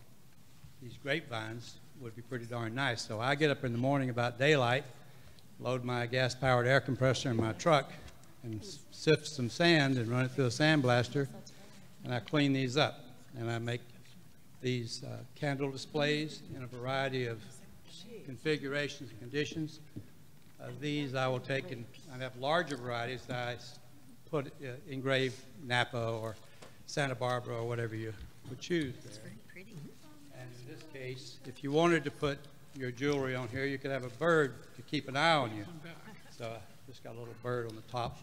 grapevines would be pretty darn nice. So I get up in the morning about daylight, load my gas-powered air compressor in my truck, and sift some sand and run it through a sandblaster, and I clean these up. And I make these candle displays in a variety of configurations and conditions. These I will take, and I have larger varieties that I put engrave Napa or Santa Barbara or whatever you would choose there. And in this case, if you wanted to put your jewelry on here, you could have a bird to keep an eye on you. So I just got a little bird on the top.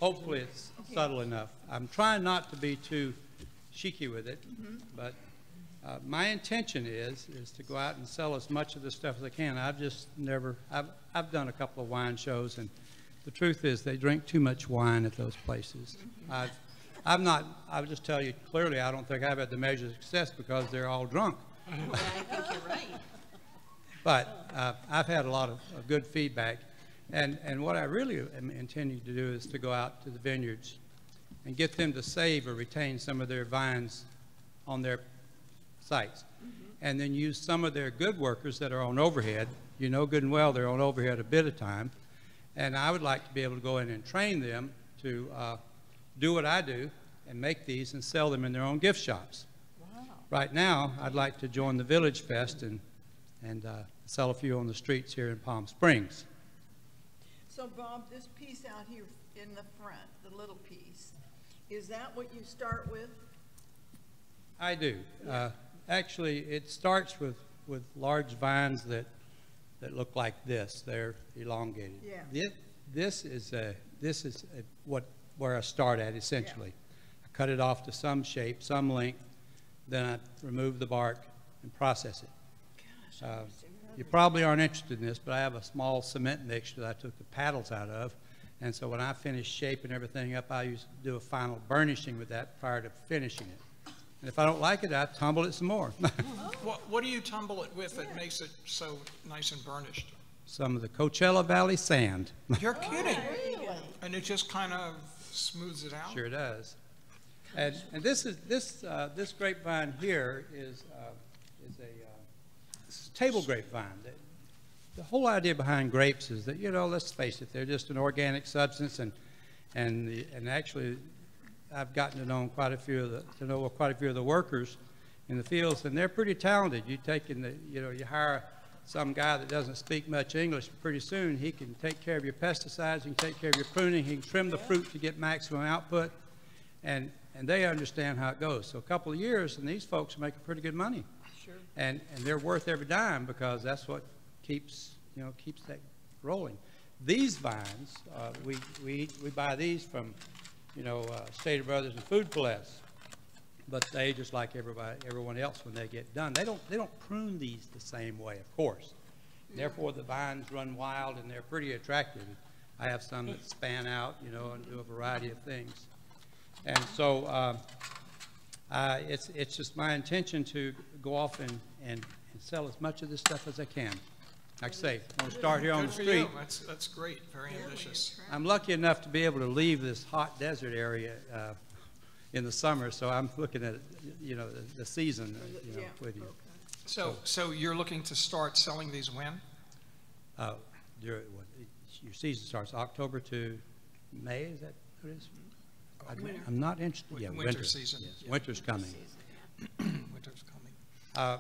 Hopefully it's subtle enough. I'm trying not to be too cheeky with it, but my intention is to go out and sell as much of this stuff as I can. I've done a couple of wine shows, and the truth is they drink too much wine at those places. I'll just tell you clearly, I don't think I've had the measure of success because they're all drunk. Yeah, I think you're right. But I've had a lot of good feedback. And what I really am intending to do is to go out to the vineyards and get them to save or retain some of their vines on their sites. And then use some of their good workers that are on overhead. You know good and well they're on overhead a bit of time. And I would like to be able to go in and train them to do what I do and make these and sell them in their own gift shops. Wow. Right now, I'd like to join the Villagefest and sell a few on the streets here in Palm Springs. So Bob, this piece out here in the front, the little piece, is that what you start with? I do. Actually, it starts with large vines that look like this. They're elongated. Yeah. This is where I start at essentially. Yeah. I cut it off to some shape, some length, then I remove the bark and process it. Gosh, you probably aren't interested in this, but I have a small cement mixture that I took the paddles out of, and so when I finish shaping everything up, I used to do a final burnishing with that prior to finishing it. And if I don't like it, I tumble it some more. What do you tumble it with that makes it so nice and burnished? Some of the Coachella Valley sand. You're kidding. Really? And it just kind of smooths it out? Sure does. And this grapevine here is a table grapevine. The whole idea behind grapes is that, let's face it, they're just an organic substance, and actually I've gotten to know quite a few of the workers in the fields, and they're pretty talented. You hire some guy that doesn't speak much English, pretty soon he can take care of your pesticides, he can take care of your pruning, he can trim the fruit to get maximum output, and they understand how it goes. So a couple of years, and these folks are making pretty good money. Sure. And they're worth every dime because that's what keeps that rolling. these vines, we buy these from, Stater Brothers and Food Palace. But they, just like everyone else, when they get done, they don't prune these the same way, of course. Therefore, the vines run wild and they're pretty attractive. I have some that span out, and do a variety of things. And so it's just my intention to go off and sell as much of this stuff as I can. Like I say, I'm going to start here on the Good for street. you. That's great, very ambitious. I'm lucky enough to be able to leave this hot desert area in the summer, so I'm looking at, the season, with you. So you're looking to start selling these when? Your season starts October to May, is that what it is? I'm not interested. Yeah, Winter season. Yes, Yeah. winter's coming. Winter's coming.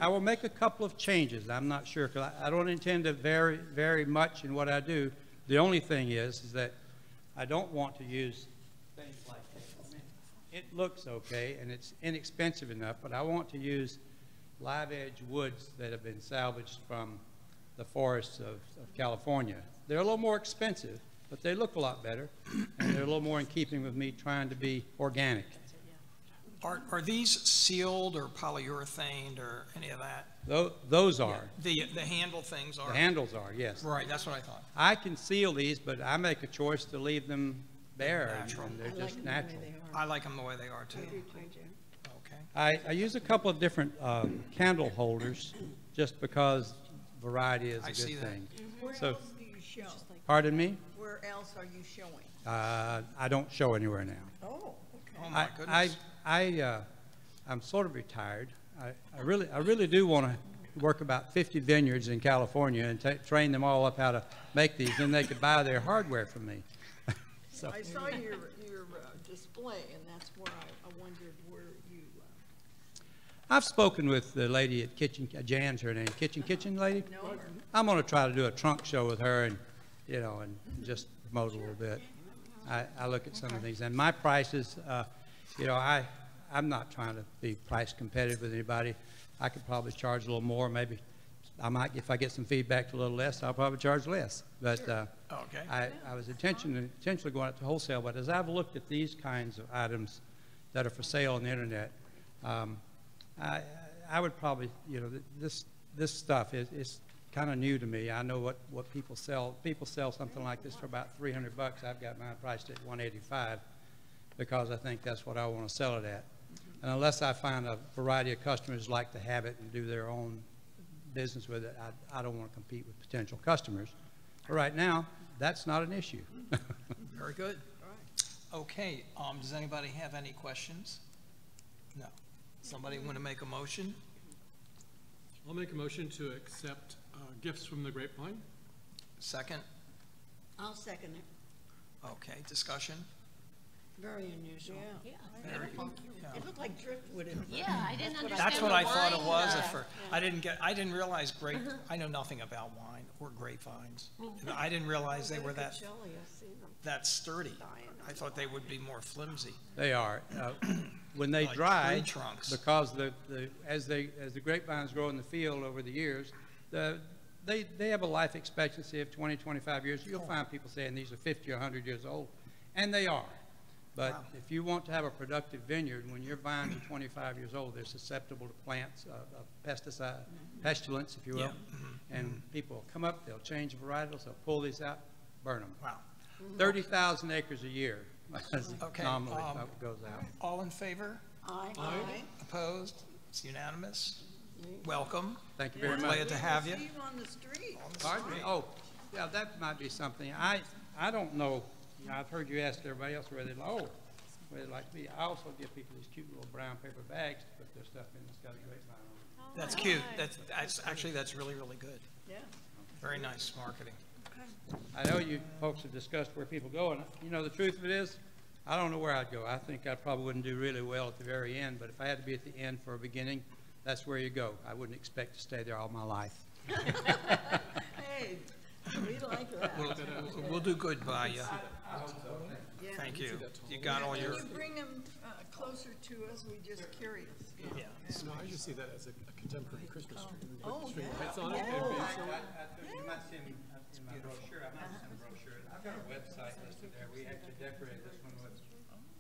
I will make a couple of changes. I'm not sure, because I don't intend to vary very much in what I do. The only thing is that I don't want to use things like this. I mean, it looks okay, and it's inexpensive enough, but I want to use live edge woods that have been salvaged from the forests of California. They're a little more expensive, but they look a lot better, and they're a little more in keeping with me trying to be organic. Are these sealed or polyurethane or any of that? Those are. The handle things are? The handles are, yes. Right, that's what I thought. I can seal these, but I make a choice to leave them bare, Natural. and they're just natural. I like them the way they are too. I use a couple of different candle holders just because variety is a I see good that. thing. Where So, else do you show? pardon me? Where else are you showing? I don't show anywhere now. Oh, okay. Oh my goodness. I'm sort of retired. I really do want to work about 50 vineyards in California and train them all up how to make these, and they could buy their hardware from me. So. I saw your display, and that's where I wondered where you. I've spoken with the lady at Jan's her name, Kitchen lady. know her. I'm going to try to do a trunk show with her and, and just promote a little bit. I look at some of these, and my prices, I'm not trying to be price competitive with anybody. I could probably charge a little more. Maybe I might, if I get some feedback a little less, I'll probably charge less. But Okay. I was intentionally going up to wholesale, but as I've looked at these kinds of items that are for sale on the internet, I would probably, this stuff is kind of new to me. I know what people sell. People sell something like this for about $300. I've got mine priced at $185 because I think that's what I want to sell it at. And unless I find a variety of customers like to have it and do their own business with it, I don't want to compete with potential customers. But right now, that's not an issue. Very good. Okay, does anybody have any questions? No. Somebody want to make a motion? I'll make a motion to accept gifts from the Grapevine. Second? I'll second it. Okay, discussion? Very unusual. Yeah. Very, It looked like driftwood in front. Yeah, I didn't understand That's what I thought it wine, was at first. I didn't realize I know nothing about wine or grapevines. I didn't realize they were that sturdy. I thought they would be more flimsy. They are. When they Like dry, tree trunks. because as the grapevines grow in the field over the years, they have a life expectancy of 20, 25 years. You'll find people saying these are 50 or 100 years old, and they are. But Wow. if you want to have a productive vineyard, when your vines are 25 years old, they're susceptible to plants, pesticide, pestilence, if you will. Yeah. And people will come up, they'll change varietals, they'll pull these out, burn them. Wow. 30,000 acres a year, Okay, nominally, what goes out. All in favor? Aye. Opposed? It's unanimous. Welcome. Thank you very We're much. glad to have you. See you on the street. Pardon me? Oh, yeah, that might be something. I don't know. I've heard you ask everybody else where they'd like to be. I also give people these cute little brown paper bags to put their stuff in. It's got a grapevine on it. That's cute. That's really, really good. Yeah. Very nice marketing. I know you folks have discussed where people go, and the truth of it is, I don't know where I'd go. I think I probably wouldn't do really well at the very end, but if I had to be at the end for a beginning, that's where you go. I wouldn't expect to stay there all my life. Hey, we like that. We'll do good by you. Yeah. Thank you. You got all your, Can you bring them closer to us? We're just curious. yeah. No, I just see that as a contemporary Christmas tree. Oh, String yeah. lights on it. Oh, and I- so- You might see them in my brochure, I might send a brochure. I've got a website listed there. We actually decorated this one with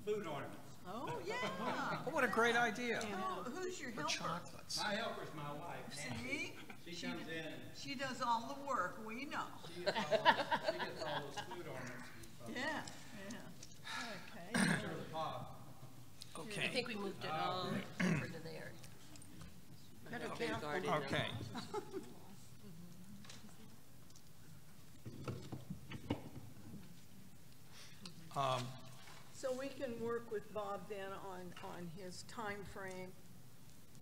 food ornaments. Oh, yeah. Oh, what a great idea. Oh, who's your For helper? chocolates. My helper's my wife, See? Nancy. She comes in and She does all the work, we know. she gets all those food ornaments and stuff. Yeah, yeah. Okay. Sure, the pop. I Okay, think we moved it all over to there. okay. So we can work with Bob then on his time frame,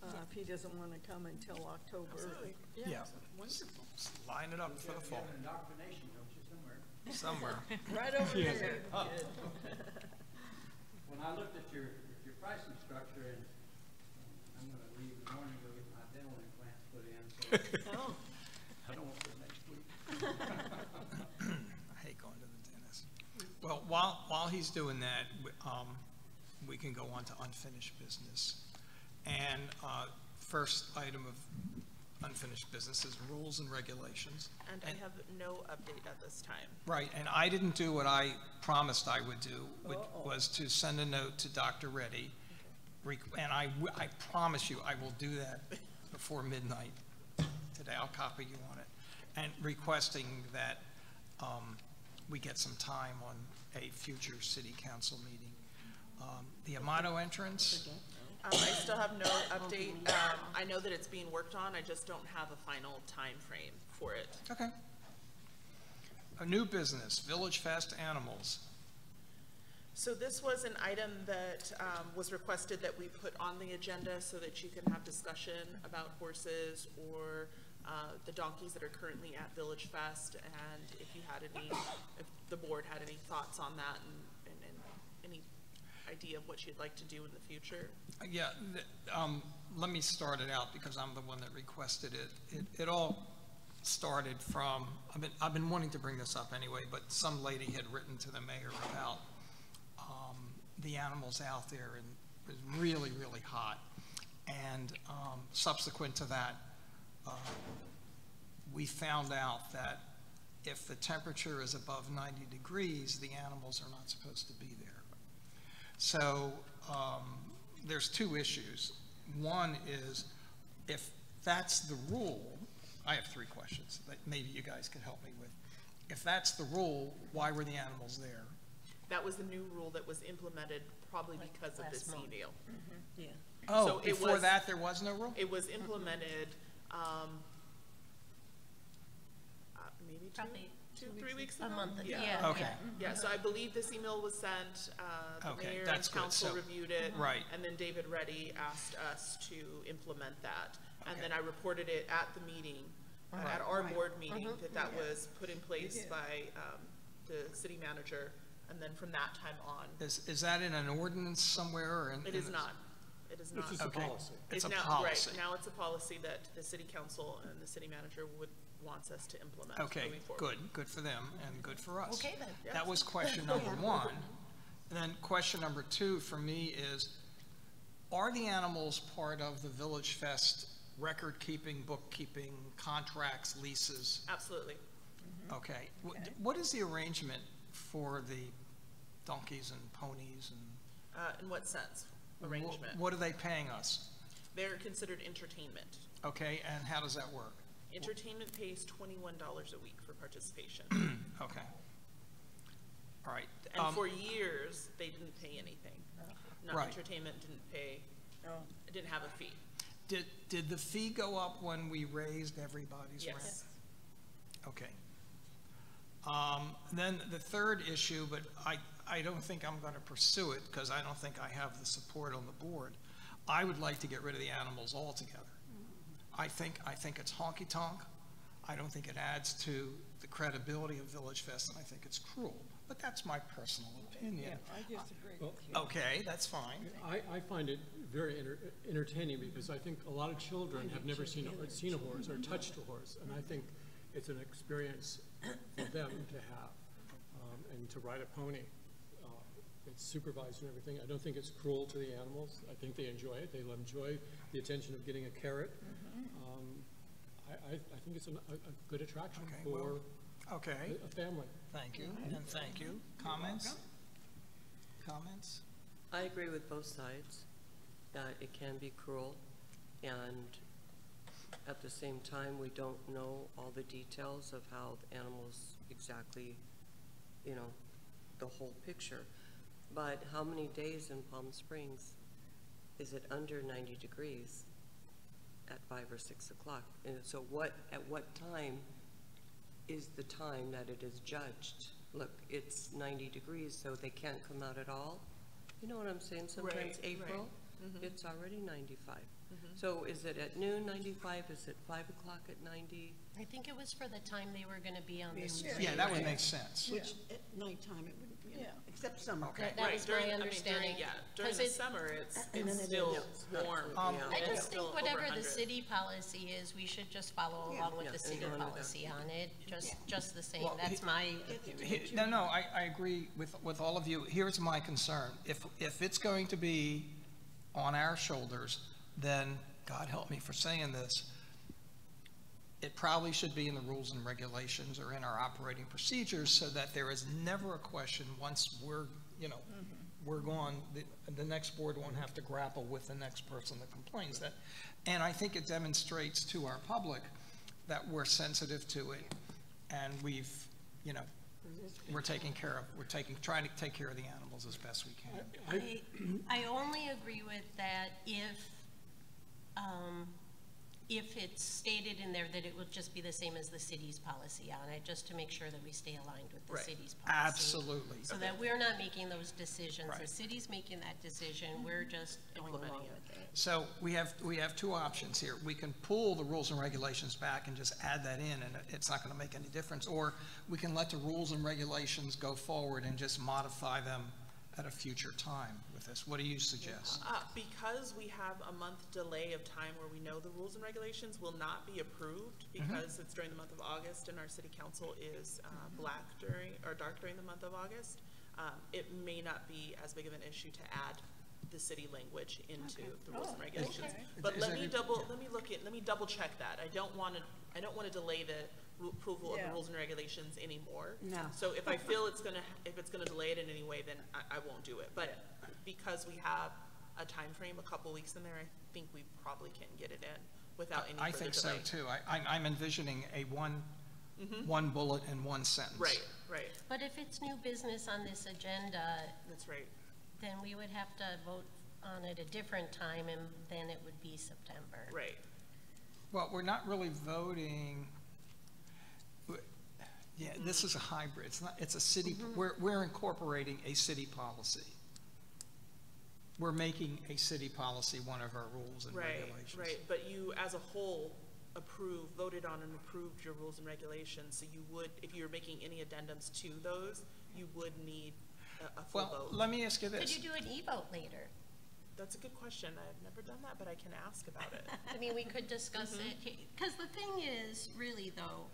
if he doesn't want to come until October. Yeah. Line it up for the fall. Indoctrination, don't you, somewhere? Somewhere. Right over there. When I looked at your pricing structure, and I'm gonna leave in the morning to go get my dental implants put in, so Oh, I don't want to next week. I hate going to the dentist. Well, while he's doing that, we can go on to unfinished business. And first item of unfinished business is rules and regulations. And I have no update at this time. Right, and I didn't do what I promised I would do, which was to send a note to Dr. Reddy. And I promise you, I will do that before midnight today. I'll copy you on it. And requesting that we get some time on a future city council meeting. The Amato entrance, I still have no update. I know that it's being worked on. I just don't have a final time frame for it. okay. A new business, Villagefest Animals. So this was an item that was requested that we put on the agenda so that you can have discussion about horses or the donkeys that are currently at Villagefest, and if you had any, if the board had any thoughts on that and any idea of what you'd like to do in the future. Yeah, let me start it out because I'm the one that requested it. It all started from, I've been wanting to bring this up anyway, but some lady had written to the mayor about the animals out there, and it was really, really hot. And subsequent to that, we found out that if the temperature is above 90 degrees, the animals are not supposed to be there. So there's two issues. One is, if that's the rule, I have three questions that maybe you guys can help me with. If that's the rule, why were the animals there? That was the new rule that was implemented probably because of this email. yeah. Oh, So it before was- that, there was no rule? It was implemented, maybe Probably 3 weeks ago? a month ago. Yeah. Okay, Yeah, so I believe this email was sent, the Okay, mayor and that's good. council So- reviewed it. right. And then David Reddy asked us to implement that. And Okay. then I reported it at the meeting, at our board meeting, that was put in place by the city manager. And then from that time on, is that in an ordinance somewhere or in? it is not. It is not. It's just a Okay. policy. It's a now, policy. Right, now it's a policy that the city council and the city manager wants us to implement Okay, moving forward. good for them and good for us. Okay, then. That was question number one. And then question number two for me is, are the animals part of the Villagefest record-keeping, bookkeeping, contracts, leases? Absolutely. Okay. What is the arrangement for the donkeys and ponies and? In what sense? Arrangement. What are they paying us? They're considered entertainment. Okay, and how does that work? Entertainment pays $21 a week for participation. Okay. All right. And for years, they didn't pay anything. No, Right. entertainment didn't pay, it didn't have a fee. Did the fee go up when we raised everybody's rent? Yes. Okay. Then the third issue, but I don't think I'm going to pursue it because I don't think I have the support on the board. I would like to get rid of the animals altogether. I think it's honky-tonk. I don't think it adds to the credibility of Villagefest, and I think it's cruel. But that's my personal opinion. I disagree Well, with you. Okay, that's fine. I find it very entertaining because I think a lot of children have never seen a horse or touched a horse, and I think it's an experience for them to have, and to ride a pony. It's supervised and everything. I don't think it's cruel to the animals. I think they enjoy it. They enjoy the attention of getting a carrot. I think it's a good attraction Okay, for well, Okay, a family. thank you, and thank you. Comments? Comments? I agree with both sides, that it can be cruel, and at the same time, we don't know all the details of how the animals exactly, you know, the whole picture. But how many days in Palm Springs is it under 90 degrees at 5 or 6 o'clock? And so at what time is the time that it is judged? Look, it's 90 degrees, so they can't come out at all? You know what I'm saying? Sometimes Right, April, right. it's already 95. So is it at noon 95? Is it 5 o'clock at 90? I think it was for the time they were gonna be on the street. Yeah, that would make sense. Which at nighttime it wouldn't, you know, Yeah. except summer. Okay. That was my understanding. During 'Cause the it- summer, it's And then it still is. warm. Um, Yeah. I It's just still think over whatever the 100. city policy is, we should just follow along with Yeah, the city amen to that. policy on it, just the same. Well, That's my opinion. No, I agree with all of you. Here's my concern. If it's going to be on our shoulders, then, God help me for saying this, it probably should be in the rules and regulations or in our operating procedures so that there is never a question once we're, we're gone, the next board won't have to grapple with the next person that complains. That, and I think it demonstrates to our public that we're sensitive to it and we've, we're taking care of, trying to take care of the animals as best we can. I only agree with that if it's stated in there that it will just be the same as the city's policy on it, just to make sure that we stay aligned with the Right. city's policy. Absolutely. So that we're not making those decisions. The Right. city's making that decision, we're just going along with it. So we have two options here. We can pull the rules and regulations back and just add that in, and it's not going to make any difference. Or we can let the rules and regulations go forward and just modify them at a future time with this. What do you suggest? Because we have a month delay of time where we know the rules and regulations will not be approved because it's during the month of August and our city council is dark during the month of August, it may not be as big of an issue to add the city language into the rules and regulations. Okay. But Is let there- me double check that. I don't want to delay the approval of Yeah. the rules and regulations anymore. No. So if I feel if it's gonna delay it in any way, then I won't do it. But because we have a time frame, a couple weeks in there, I think we probably can get it in without any further delay. I think so too. I'm envisioning a one bullet and one sentence. Right. But if it's new business on this agenda, That's right. then we would have to vote on it a different time, and then it would be September. Right. Well, we're not really voting. Yeah, this is a hybrid. It's a city, we're incorporating a city policy. We're making a city policy one of our rules and regulations. Right. But you, as a whole, voted on and approved your rules and regulations. So you would, if you're making any addendums to those, you would need a full Well, vote. let me ask you Could this. you do an e-vote later? That's a good question. I've never done that, but I can ask about it. I mean, we could discuss it, because the thing is, really though,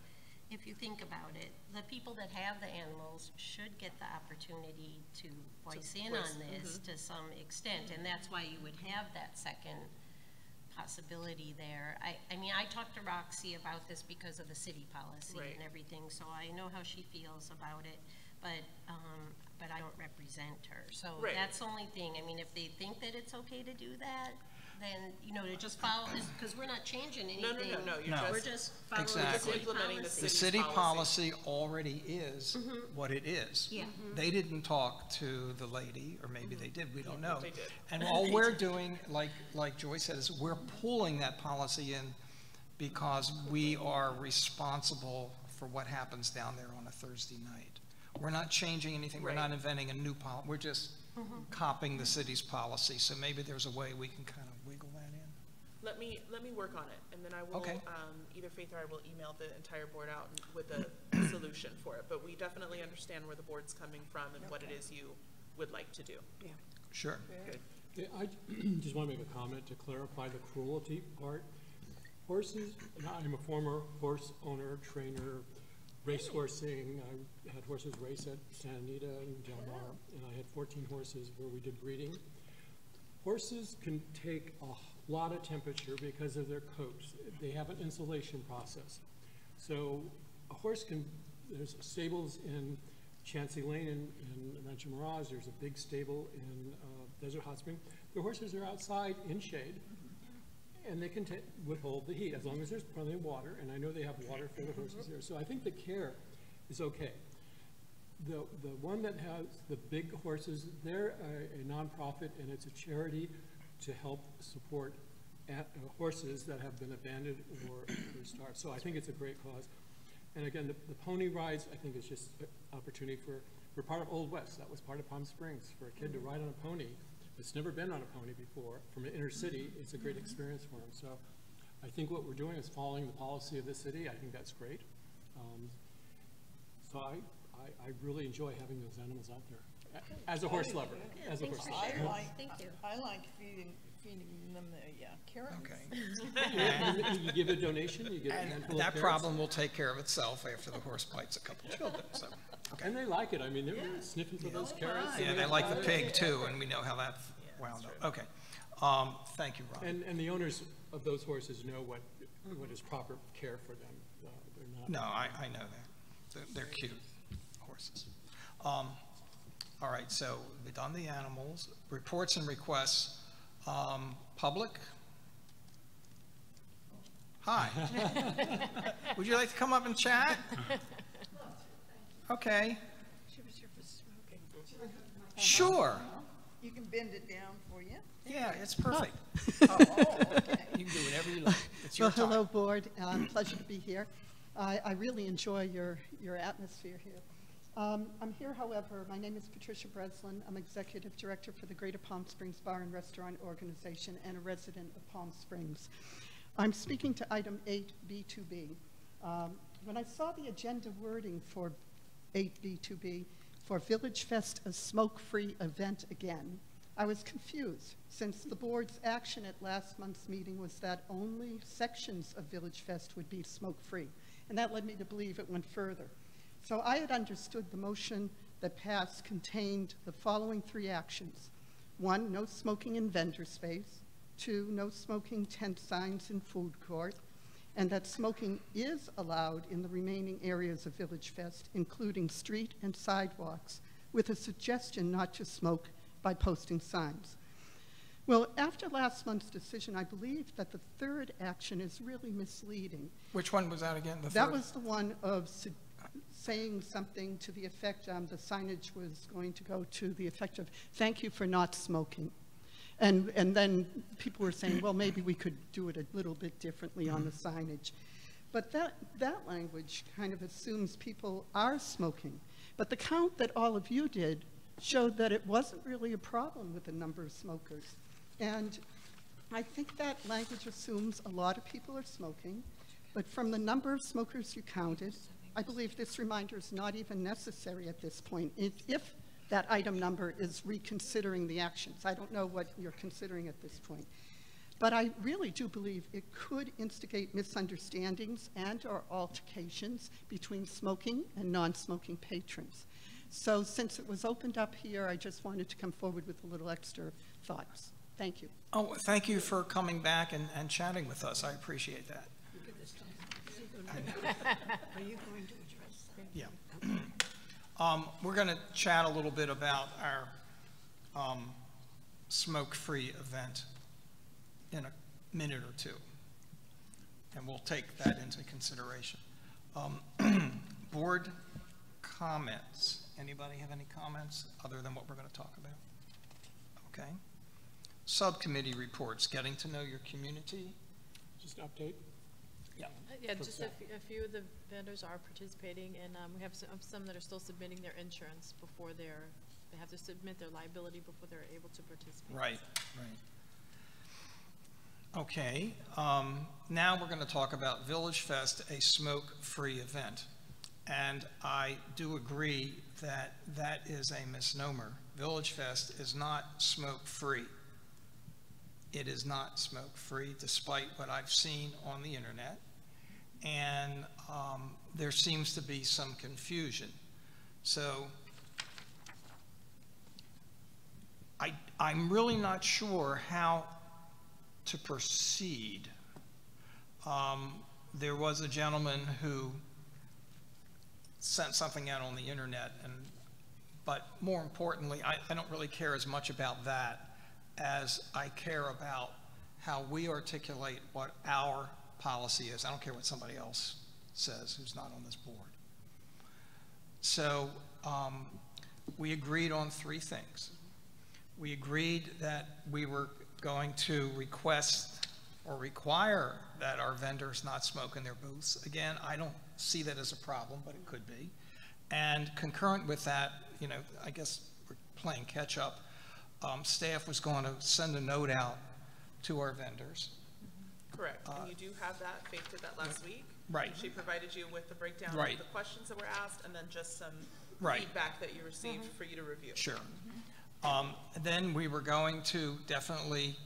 if you think about it, the people that have the animals should get the opportunity to voice in on this to some extent, and that's why you would have that second possibility there. I mean, I talked to Roxy about this because of the city policy Right. and everything, so I know how she feels about it, but I don't represent her. So Right. that's the only thing. I mean, if they think that it's okay to do that, then, to just follow this, because we're not changing anything. No. We're just following the Exactly. city Implementing the policy. The city's city policy. policy already is what it is. Yeah. They didn't talk to the lady, or maybe they did, we don't know. They did. And all we're doing, like Joy said, is we're pulling that policy in because we are responsible for what happens down there on a Thursday night. We're not changing anything, we're not inventing a new policy, we're just copying the city's policy. So maybe there's a way we can kind of wiggle that in. Let me work on it, and then I will, Okay. either Faith or I will email the entire board out with a solution for it. But we definitely understand where the board's coming from and what it is you would like to do. Sure. Yeah, I just want to make a comment to clarify the cruelty part. Horses, and I'm a former horse owner, trainer, racehorsing. I had horses race at Santa Anita and Del Mar, and I had 14 horses where we did breeding. Horses can take a lot of temperature because of their coats. They have an insulation process. So a horse can There's stables in Chancey Lane in Rancho Mirage. There's a big stable in Desert Hot Spring. The horses are outside in shade, and they can withhold the heat as long as there's plenty of water. And I know they have water for the horses there. So I think the care is okay. The one that has the big horses, they're a nonprofit, and it's a charity to help support horses that have been abandoned or starved. So I think it's a great cause. And again, the pony rides, I think, is just an opportunity we're part of Old West. That was part of Palm Springs. For a kid to ride on a pony that's never been on a pony before from an inner city, it's a great experience for them. So I think what we're doing is following the policy of the city. I think that's great. So I really enjoy having those animals out there as a horse lover. Yeah, as a thanks horse for lover. sharing. Thank you. I like feeding them the carrots. Okay. And you give a donation, you get a handful of That carrots. problem will take care of itself after the horse bites a couple children, so. Okay. And they like it. I mean, they're sniffing for those carrots. Yeah, they like the pig too, and we know how that wound up. Okay. Thank you, Ron. And the owners of those horses know what is proper care for them. They're not. No, I know that. They're cute horses. All right, so we've done the animals. Reports and requests. Public? Hi. Would you like to come up and chat? Okay. Sure. You can bend it down for you. Yeah, it's perfect. Okay. You can do whatever you like. It's your Well, hello, time. board. Pleasure to be here. I really enjoy your atmosphere here. I'm here, however, my name is Patricia Breslin. I'm Executive Director for the Greater Palm Springs Bar and Restaurant Organization and a resident of Palm Springs. I'm speaking to item 8B2B. When I saw the agenda wording for 8B2B, for Villagefest, a smoke-free event again, I was confused, since the board's action at last month's meeting was that only sections of Villagefest would be smoke-free, and that led me to believe it went further. So I had understood the motion that passed contained the following 3 actions. 1, no smoking in vendor space. 2, no smoking tent signs in food court. And that smoking is allowed in the remaining areas of Villagefest, including street and sidewalks, with a suggestion not to smoke by posting signs. Well, after last month's decision, I believe that the 3rd action is really misleading. Which one was that again? The That third? was the one of saying something to the effect, the signage was going to go to the effect of, thank you for not smoking. And then people were saying, well, maybe we could do it a little bit differently on the signage. But that language kind of assumes people are smoking. But the count that all of you did showed that it wasn't really a problem with the number of smokers. And I think that language assumes a lot of people are smoking, but from the number of smokers you counted, I believe this reminder is not even necessary at this point. If that item number is reconsidering the actions. I don't know what you're considering at this point. But I really do believe it could instigate misunderstandings and or altercations between smoking and non-smoking patrons. So since it was opened up here, I just wanted to come forward with a little extra thoughts. Thank you. Oh, thank you for coming back and chatting with us. I appreciate that. Are you going to address that? Yeah. We're going to chat a little bit about our smoke-free event in a minute or two, and we'll take that into consideration. Board comments. Anybody have any comments other than what we're going to talk about? Okay. Subcommittee reports, getting to know your community. Just an update. Yeah. Yeah, just a few of the vendors are participating, and we have some that are still submitting their insurance before they have to submit their liability before they're able to participate. Right, right. Okay, now we're going to talk about Villagefest, a smoke-free event. And I do agree that that is a misnomer. Villagefest is not smoke-free. It is not smoke-free, despite what I've seen on the internet. And there seems to be some confusion. So I'm really not sure how to proceed. There was a gentleman who sent something out on the internet, but more importantly, I don't really care as much about that as I care about how we articulate what our policy is. I don't care what somebody else says who's not on this board. So we agreed on 3 things. We agreed that we were going to request or require that our vendors not smoke in their booths. Again, I don't see that as a problem, but it could be. And concurrent with that, you know, I guess we're playing catch up. Staff was going to send a note out to our vendors. Correct, and you do have that, Faith did that last week. Right. She provided you with the breakdown Right. of the questions that were asked, and then just some Right. feedback that you received for you to review. Sure. Then we were going to definitely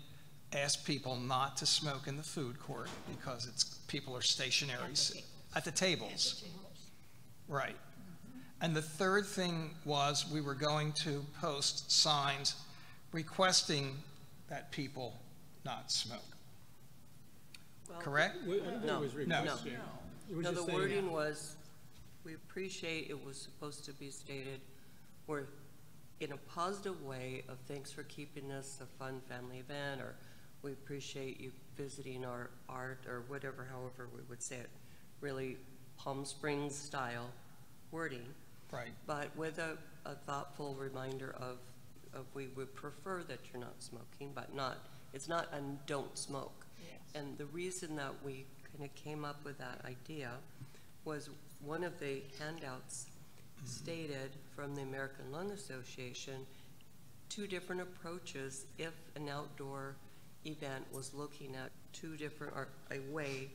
ask people not to smoke in the food court because people are stationary at the tables. Right. And the third thing was we were going to post signs requesting that people not smoke. Well, Correct? I think it was requesting. It was No, just the saying- wording was, we appreciate, it was supposed to be stated, we're in a positive way of thanks for keeping this a fun family event, or we appreciate you visiting our art, or whatever, however we would say it, really Palm Springs style wording. Right. But with a thoughtful reminder of we would prefer that you're not smoking, but it's not a don't smoke. Yes. And the reason that we kind of came up with that idea was one of the handouts stated from the American Lung Association 2 different approaches if an outdoor event was looking at 2 different, or a way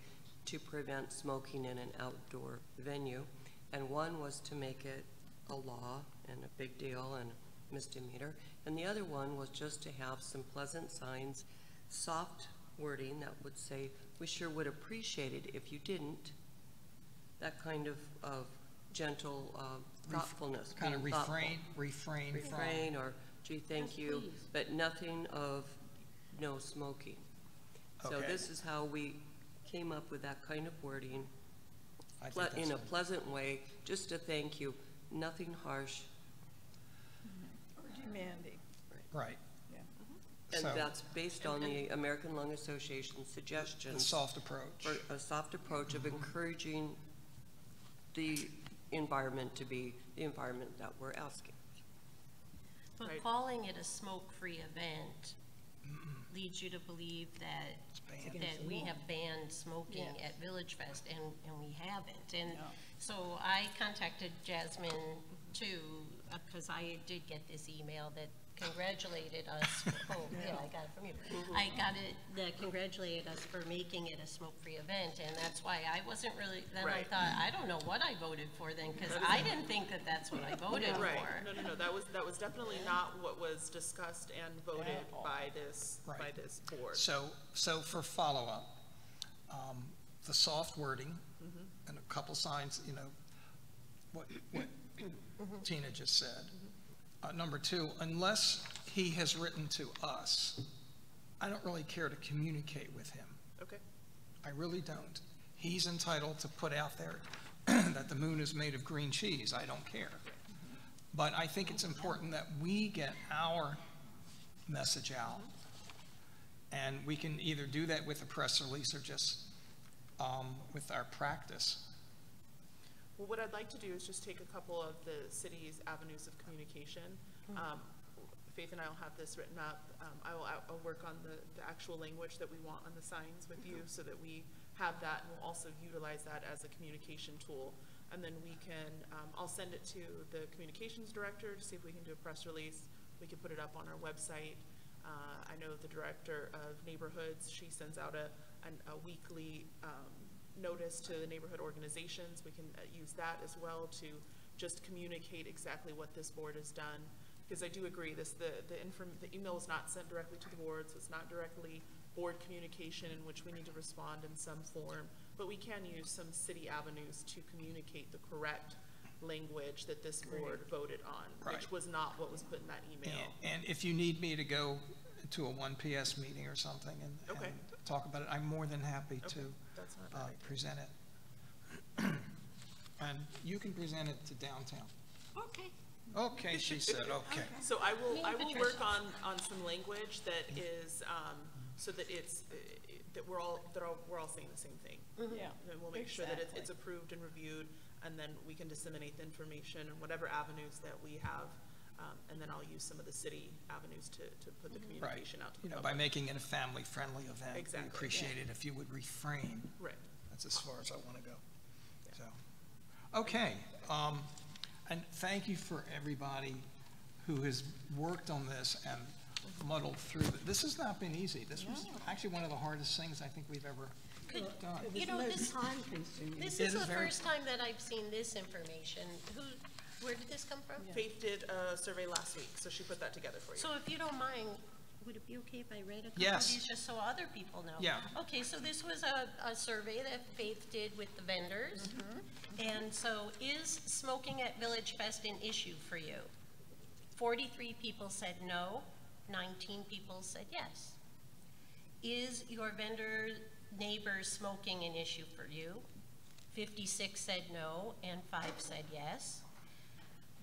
to prevent smoking in an outdoor venue. And one was to make it a law and a big deal and a misdemeanor. And the other one was just to have some pleasant signs, soft wording that would say, we sure would appreciate it if you didn't. That kind of gentle thoughtfulness. Kind of being thoughtful. refrain from. Or gee, thank you, but nothing of no smoking. So Okay. this is how we came up with that kind of wording I think in a that's pleasant way, just to thank you, nothing harsh. Or demanding. right. And So- that's based on the American Lung Association's The suggestions soft approach. for a soft approach of encouraging the environment to be the environment that we're asking. But Right. calling it a smoke-free event leads you to believe that, banned. that we have banned smoking Yes. at Villagefest, and we haven't. And so I contacted Jasmine too, because I did get this email that congratulated us. Oh, yeah, I got it from you. I got it, that congratulated us for making it a smoke-free event, and that's why I wasn't really, then I Right. thought, I don't know what I voted for then, because I didn't think that that's what I voted Right, for. no, that was definitely not what was discussed and voted by this Right. board. So for follow-up, the soft wording and a couple signs, you know, what Tina just said. Number 2, unless he has written to us, I don't really care to communicate with him. Okay, I really don't. He's entitled to put out there that the moon is made of green cheese. I don't care. But I think it's important that we get our message out. And we can either do that with a press release or just with our practice. well, what I'd like to do is just take a couple of the city's avenues of communication. Faith and I will have this written up. I'll work on the actual language that we want on the signs with you so that we have that, and we'll also utilize that as a communication tool. And then we can, I'll send it to the communications director to see if we can do a press release. We can put it up on our website. I know the director of neighborhoods, she sends out a weekly notice to the neighborhood organizations. We can use that as well to just communicate exactly what this board has done. Because I do agree, the email is not sent directly to the board, so it's not directly board communication in which we need to respond in some form. But we can use some city avenues to communicate the correct language that this board voted on, Right. which was not what was put in that email. And if you need me to go to a 1 PS meeting or something and Okay. talk about it, I'm more than happy Okay, to that's not a bad idea. present it. And you can present it to downtown. Okay. Okay, she said, okay. So I will Patricia. work on some language that is, so that it's, that we're all saying the same thing. Yeah. And we'll make sure that it's Exactly. approved and reviewed, and then we can disseminate the information and whatever avenues that we have. And then I'll use some of the city avenues to put the Right. communication out to the You know, by public. making it a family-friendly event. Exactly. We appreciate it if you would refrain. Right. That's as far as I want to go. So, okay. And thank you for everybody who has worked on this and muddled through it. This has not been easy. This was actually one of the hardest things I think we've ever done. You know, this It is is the very- first time that I've seen this information. Where did this come from? Faith did a survey last week, so she put that together for you. So if you don't mind, would it be okay if I read a couple Yes. of these just so other people know? Yeah. Okay, so this was a survey that Faith did with the vendors. And so is smoking at Villagefest an issue for you? 43 people said no, 19 people said yes. Is your vendor neighbors smoking an issue for you? 56 said no and 5 said yes.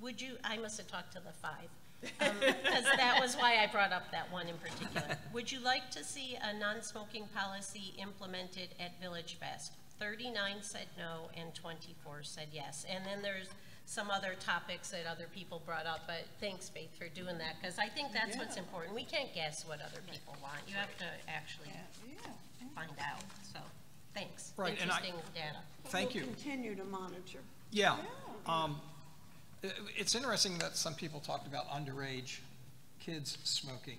Would you, I must have talked to the 5, because that was why I brought up that one in particular. Would you like to see a non-smoking policy implemented at Villagefest? 39 said no and 24 said yes. And then there's some other topics that other people brought up, but thanks, Faith, for doing that, because I think that's what's important. We can't guess what other people want. You have to actually find out, so thanks. Right, and Interesting data. Thank you. We'll continue to monitor. Yeah. It's interesting that some people talked about underage kids smoking.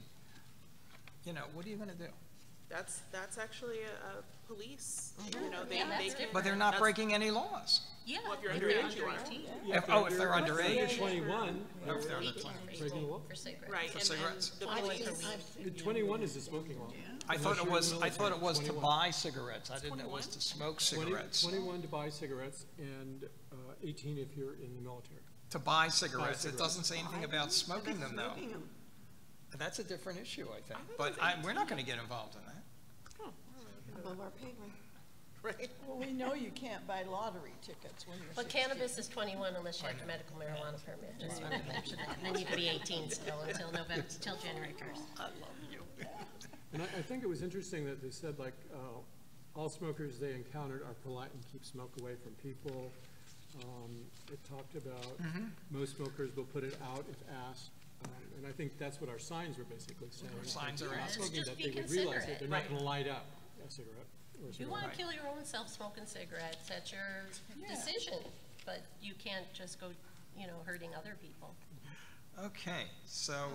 You know, what are you going to do? That's actually a police, you know, they Yeah, that's can. different. But they're not that's- breaking any laws. Yeah. Well, if you're if underage, you are. 18. If they're underage. Under 21, Or if they're under 18 20. Breaking the law? for cigarettes. Right, For and cigarettes. the Only police, for weed. 21 is the smoking law. I thought it was, I thought it was to 21. buy cigarettes. I didn't know it was to smoke 20 cigarettes. 21 to buy cigarettes and 18 if you're in the military. To buy cigarettes. It cigarettes. doesn't say anything about smoking them, though. Smoking 'em. That's a different issue, I think. it But was we're not going to get involved in that. Above our pay grade. right? Well, we know you can't buy lottery tickets when you're But 16. cannabis is 21 unless you have a medical marijuana permit, just wanted to mention that. And then you can be 18 still until November, till January 1st. I love you. And I think it was interesting that they said, like, all smokers they encountered are polite and keep smoke away from people. It talked about most smokers will put it out if asked. And I think that's what our signs were basically saying. Our signs That are they're not asking. smoking, Just that be they would realize considerate. that they're not Right. going to light up a cigarette or a If you want cigarette. to kill your own self smoking cigarettes, that's your decision. But you can't just go, you know, hurting other people. Okay, so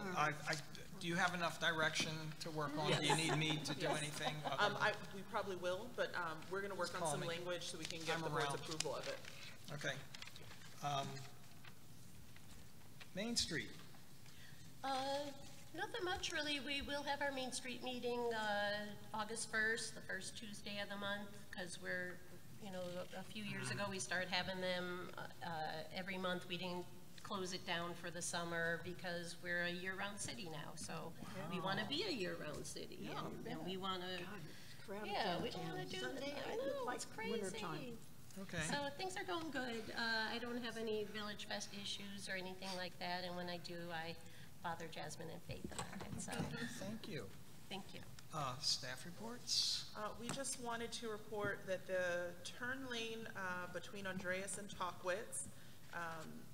do you have enough direction to work on? Do you need me to do anything? other than- We probably will, but, we're gonna work on Call some me. language so we can get I'm the board's around. approval of it. Okay. Main Street. Nothing much really. We will have our Main Street meeting, August 1st, the first Tuesday of the month, because we're, you know, a few years ago, we started having them, every month. We didn't close it down for the summer because we're a year-round city now, so we want to be a year-round city. And we want to, Crowded yeah, we don't downtown. want to do, Sunday I night, know, like it's crazy. wintertime. Okay. So things are going good. I don't have any Village Fest issues or anything like that, and when I do, I bother Jasmine and Faith about it, so, Thank you. thank you. Staff reports? We just wanted to report that the turn lane between Andreas and Talkwitz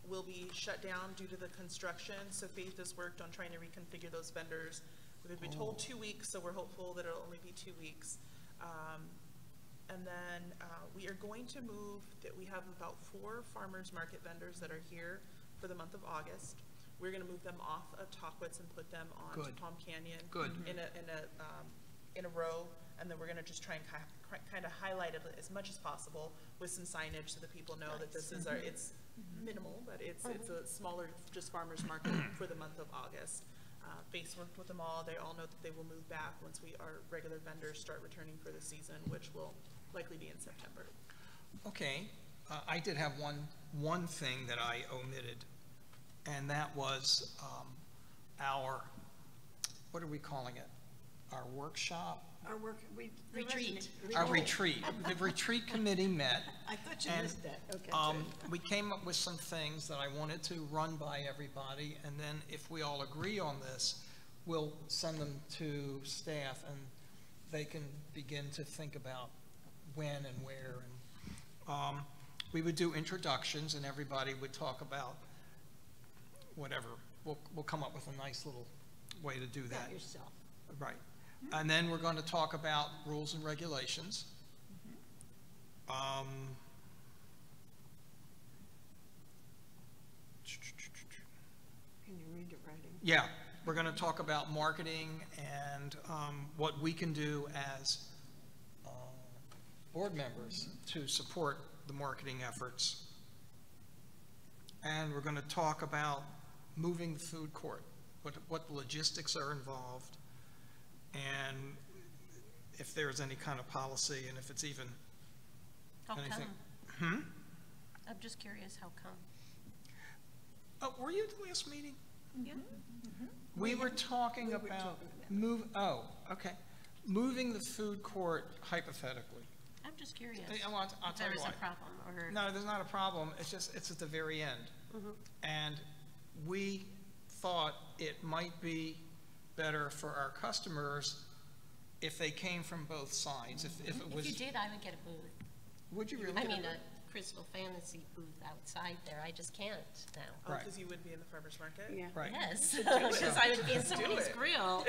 will be shut down due to the construction. So Faith has worked on trying to reconfigure those vendors. We've been told 2 weeks, so we're hopeful that it'll only be 2 weeks. And then we are going to move, that we have about 4 farmers market vendors that are here for the month of August. We're gonna move them off of Talkwitz and put them on to Good. Palm Canyon. Good. In a row, and then we're gonna just try and kind of highlight it as much as possible with some signage so that people know that this is our, it's minimal, but it's a smaller, just farmers market for the month of August. Faith worked with them all. They all know that they will move back once our regular vendors start returning for the season, which will likely be in September. Okay, I did have one thing that I omitted, and that was our, what are we calling it? our workshop, Our work, Retreat. our retreat. The retreat committee met. I thought you and, missed that, okay. We came up with some things that I wanted to run by everybody, and then if we all agree on this, we'll send them to staff, and they can begin to think about when and where. And we would do introductions, and everybody would talk about whatever. We'll come up with a nice little way to do that. About yourself. Right. And then we're going to talk about rules and regulations. Can you read it writing? Yeah, we're going to talk about marketing and what we can do as board members to support the marketing efforts. And we're going to talk about moving the food court, what the logistics are involved, and if there's any kind of policy, and if it's even How anything. come? I'm just curious, how come? Oh, were you at the last meeting? Yeah. We were talking about moving the food court hypothetically. I'm just curious. I'll If tell you there's why. a problem, or. No, there's not a problem. It's at the very end. And we thought it might be better for our customers if they came from both sides. If it was. If you did, I would get a booth. Would you really? I mean, a Crystal Fantasy booth outside there. I just can't now. Oh, Right. because you would be in the farmer's market? Yeah. Right. Yes, because I would be in somebody's grill.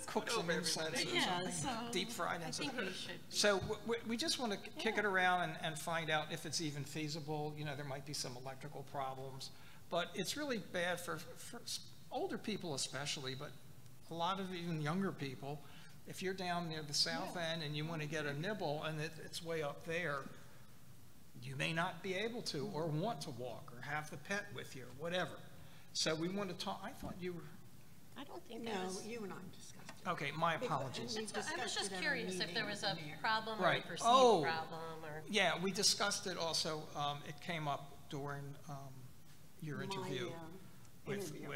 Cook some incense or Yeah, something, so deep fried I incense. think we should. So we just want to kick it around and find out if it's even feasible. You know, there might be some electrical problems, but it's really bad for older people especially, but a lot of even younger people. If you're down near the south end and you want to get a nibble and it's way up there, you may not be able to or want to walk or have the pet with you or whatever. So we want to talk. I thought you were. I don't think No, that was. you and I discussed it. Okay, my apologies. We I was discussed just it at our curious if meeting there I was a there. problem or a Right. perceived Oh. problem or. Yeah, we discussed it also. It came up during your interview My, interview.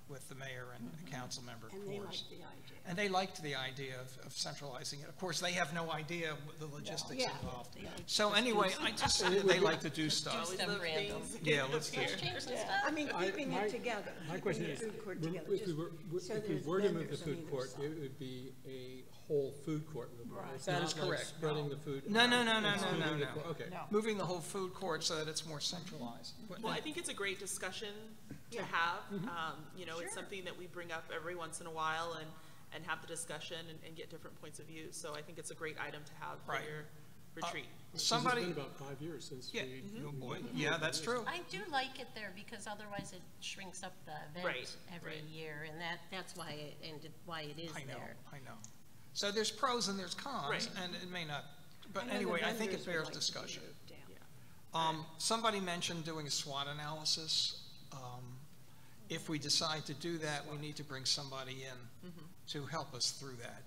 with the mayor and the council member, And of they course. liked the idea. And they liked the idea of centralizing it. Of course, they have no idea the logistics Yeah. involved. They like So anyway, I just said that they like to do stuff. Always Stuff love random. things. Yeah, let's do Let's it. change some I stuff. mean, keeping my- it together. My question keeping is, the food court when- together, if we just were, so if we there's were to move the vendors on food either court, side. it would be a whole food court movement. Right. It's That not is like correct. spreading the food. No, out. no, no, no, It's no, no, moving the no. court. Okay. Moving the whole food court so that it's more centralized. But- Well, I think it's a great discussion to have. You know, it's something that we bring up every once in a while and have the discussion and get different points of view. So I think it's a great item to have for Right. your retreat. Somebody. It's been about 5 years since Yeah, we. oh boy. Yeah, that's true. I do like it there because otherwise it shrinks up the event Right, every right. year, and that's why why it is I know, there. I know. So there's pros and there's cons, Right. and it may not, but I know the anyway, I think it vendors would bears like to be discussion. moved down. Somebody mentioned doing a SWOT analysis. If we decide to do that, we need to bring somebody in to help us through that.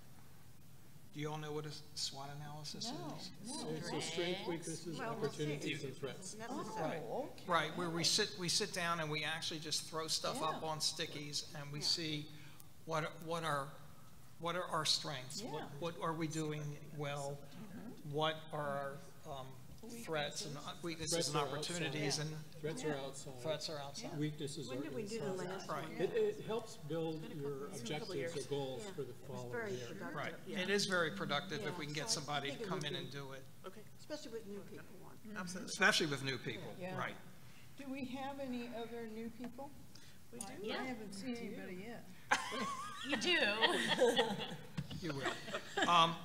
Do you all know what a SWOT analysis is? It's the strengths, weaknesses, Well, we'll see. opportunities, and threats. Necessary. Right, where we sit down and we actually just throw stuff up on stickies and we see what are our strengths? What are we doing well? What are our threats and weaknesses and Threats are opportunities, and Threats are outside. threats are outside. Weaknesses are When did we do the inside. last Right. one? It helps build your objectives or years. goals Yeah. for the It was following very year. productive. Right, Yeah. it is very productive if Yeah. we can get So I somebody to think it come would in be- and do it, Okay, Especially with new people on. absolutely. especially with new people, Yeah. right? Do we have any other new people? We do. Yeah. I haven't seen anybody yet. You do. You will.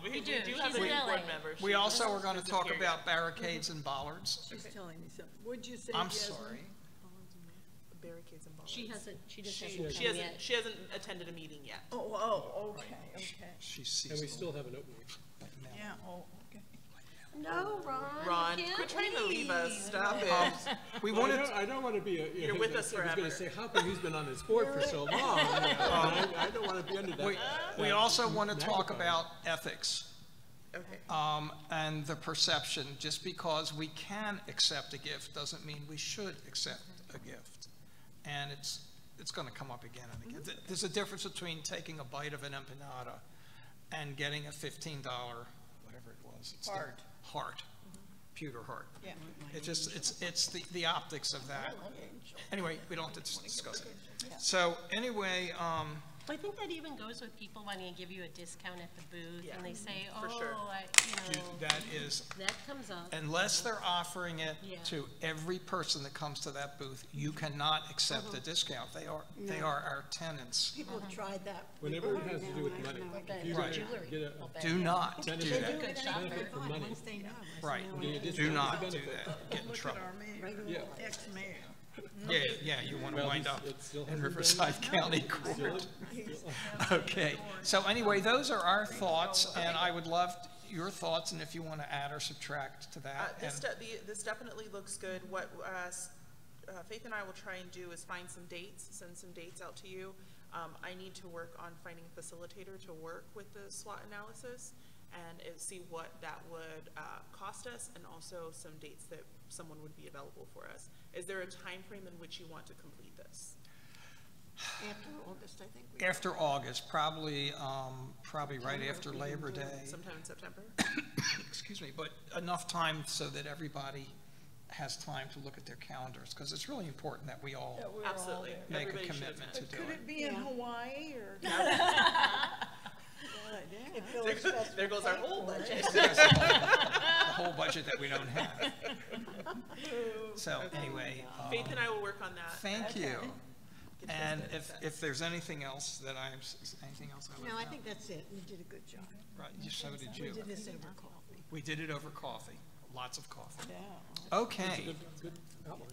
We do. have She's a new yelling. board member. We She also are going to isn't talk here yet. about barricades and bollards. She's telling me something. Would you say, I'm Jasmine? sorry. Barricades and bollards. She hasn't She come hasn't, yet. she hasn't attended a meeting yet. Okay. She's seasonal. And we still have an opening. Yeah, okay. No, Ron. you Ron, can't quit trying to leave us. leave. Stop it. We Well, wanted, I don't want to be a. You're with us I was forever. going to say, how come he's been on this board for so long? I don't want to be under that. we also want to talk magnifier. about ethics. Okay. And the perception. Just because we can accept a gift doesn't mean we should accept a gift. And it's going to come up again and again. There's a difference between taking a bite of an empanada and getting a $15, whatever it was. It's Heart. Heart. Pewter heart. Yeah. It's the optics of that. Anyway, we don't have to discuss it. So anyway, I think that even goes with people wanting to give you a discount at the booth, and they say, for sure. that is, that comes up. unless they're offering it Yeah. to every person that comes to that booth, you cannot accept a discount. They are our tenants. People have tried that. Whenever it has to do with money, if you're Right. gonna get a Do not do benefit, that. benefit for money, Right. getting a Do discount not is a do benefit. that. Get in Look at trouble. our mayor, Yeah. ex-mayor. Yeah, you want to Well, wind up it still in hasn't Riverside been- County Still- Court. still- Okay, so anyway, those are our thoughts, and I would love your thoughts, and if you want to add or subtract to that. This and- this definitely looks good. What Faith and I will try and do is find some dates, send some dates out to you. I need to work on finding a facilitator to work with the SWOT analysis and see what that would cost us, and also some dates that someone would be available for us. Is there a time frame in which you want to complete this? After August, I think. After August, probably right after Labor Day. Sometime in September? Excuse me, but enough time so that everybody has time to look at their calendars, because it's really important that we all That we're all Absolutely. there. make a Everybody should commitment to attend. do Could it. it be in Hawaii or? There goes our whole budget. The whole budget that we don't have. So anyway. Faith and I will work on that. Thank you. And if there's anything else that anything else I would. No, I think that's it. You did a good job. Right, so did We you. did this over coffee. We did it over coffee, lots of coffee. Yeah. Okay. Good outline.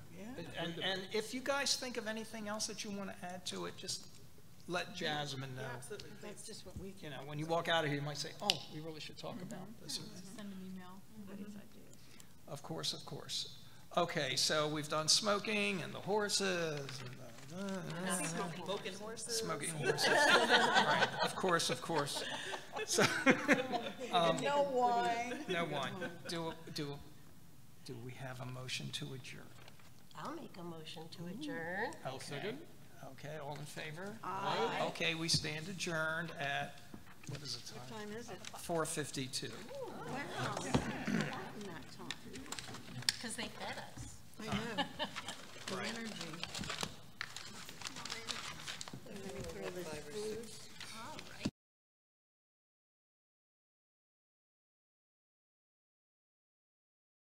And if you guys think of anything else that you want to add to it, just let Jasmine know. Yeah, absolutely. That's just what we. You know, when you walk out of here, you might say, oh, we really should talk about this or that. Send an email. Of course, of course. Okay, so we've done smoking and the horses and Smoking horses. smoking horses. Right, of course, of course. So, No wine. no wine. Do we have a motion to adjourn? I'll make a motion to adjourn. Okay. Okay, all in favor? Aye. Okay, we stand adjourned at, what is the What time? time is it? 4:52. Wow. That time. Because they fed us. I know.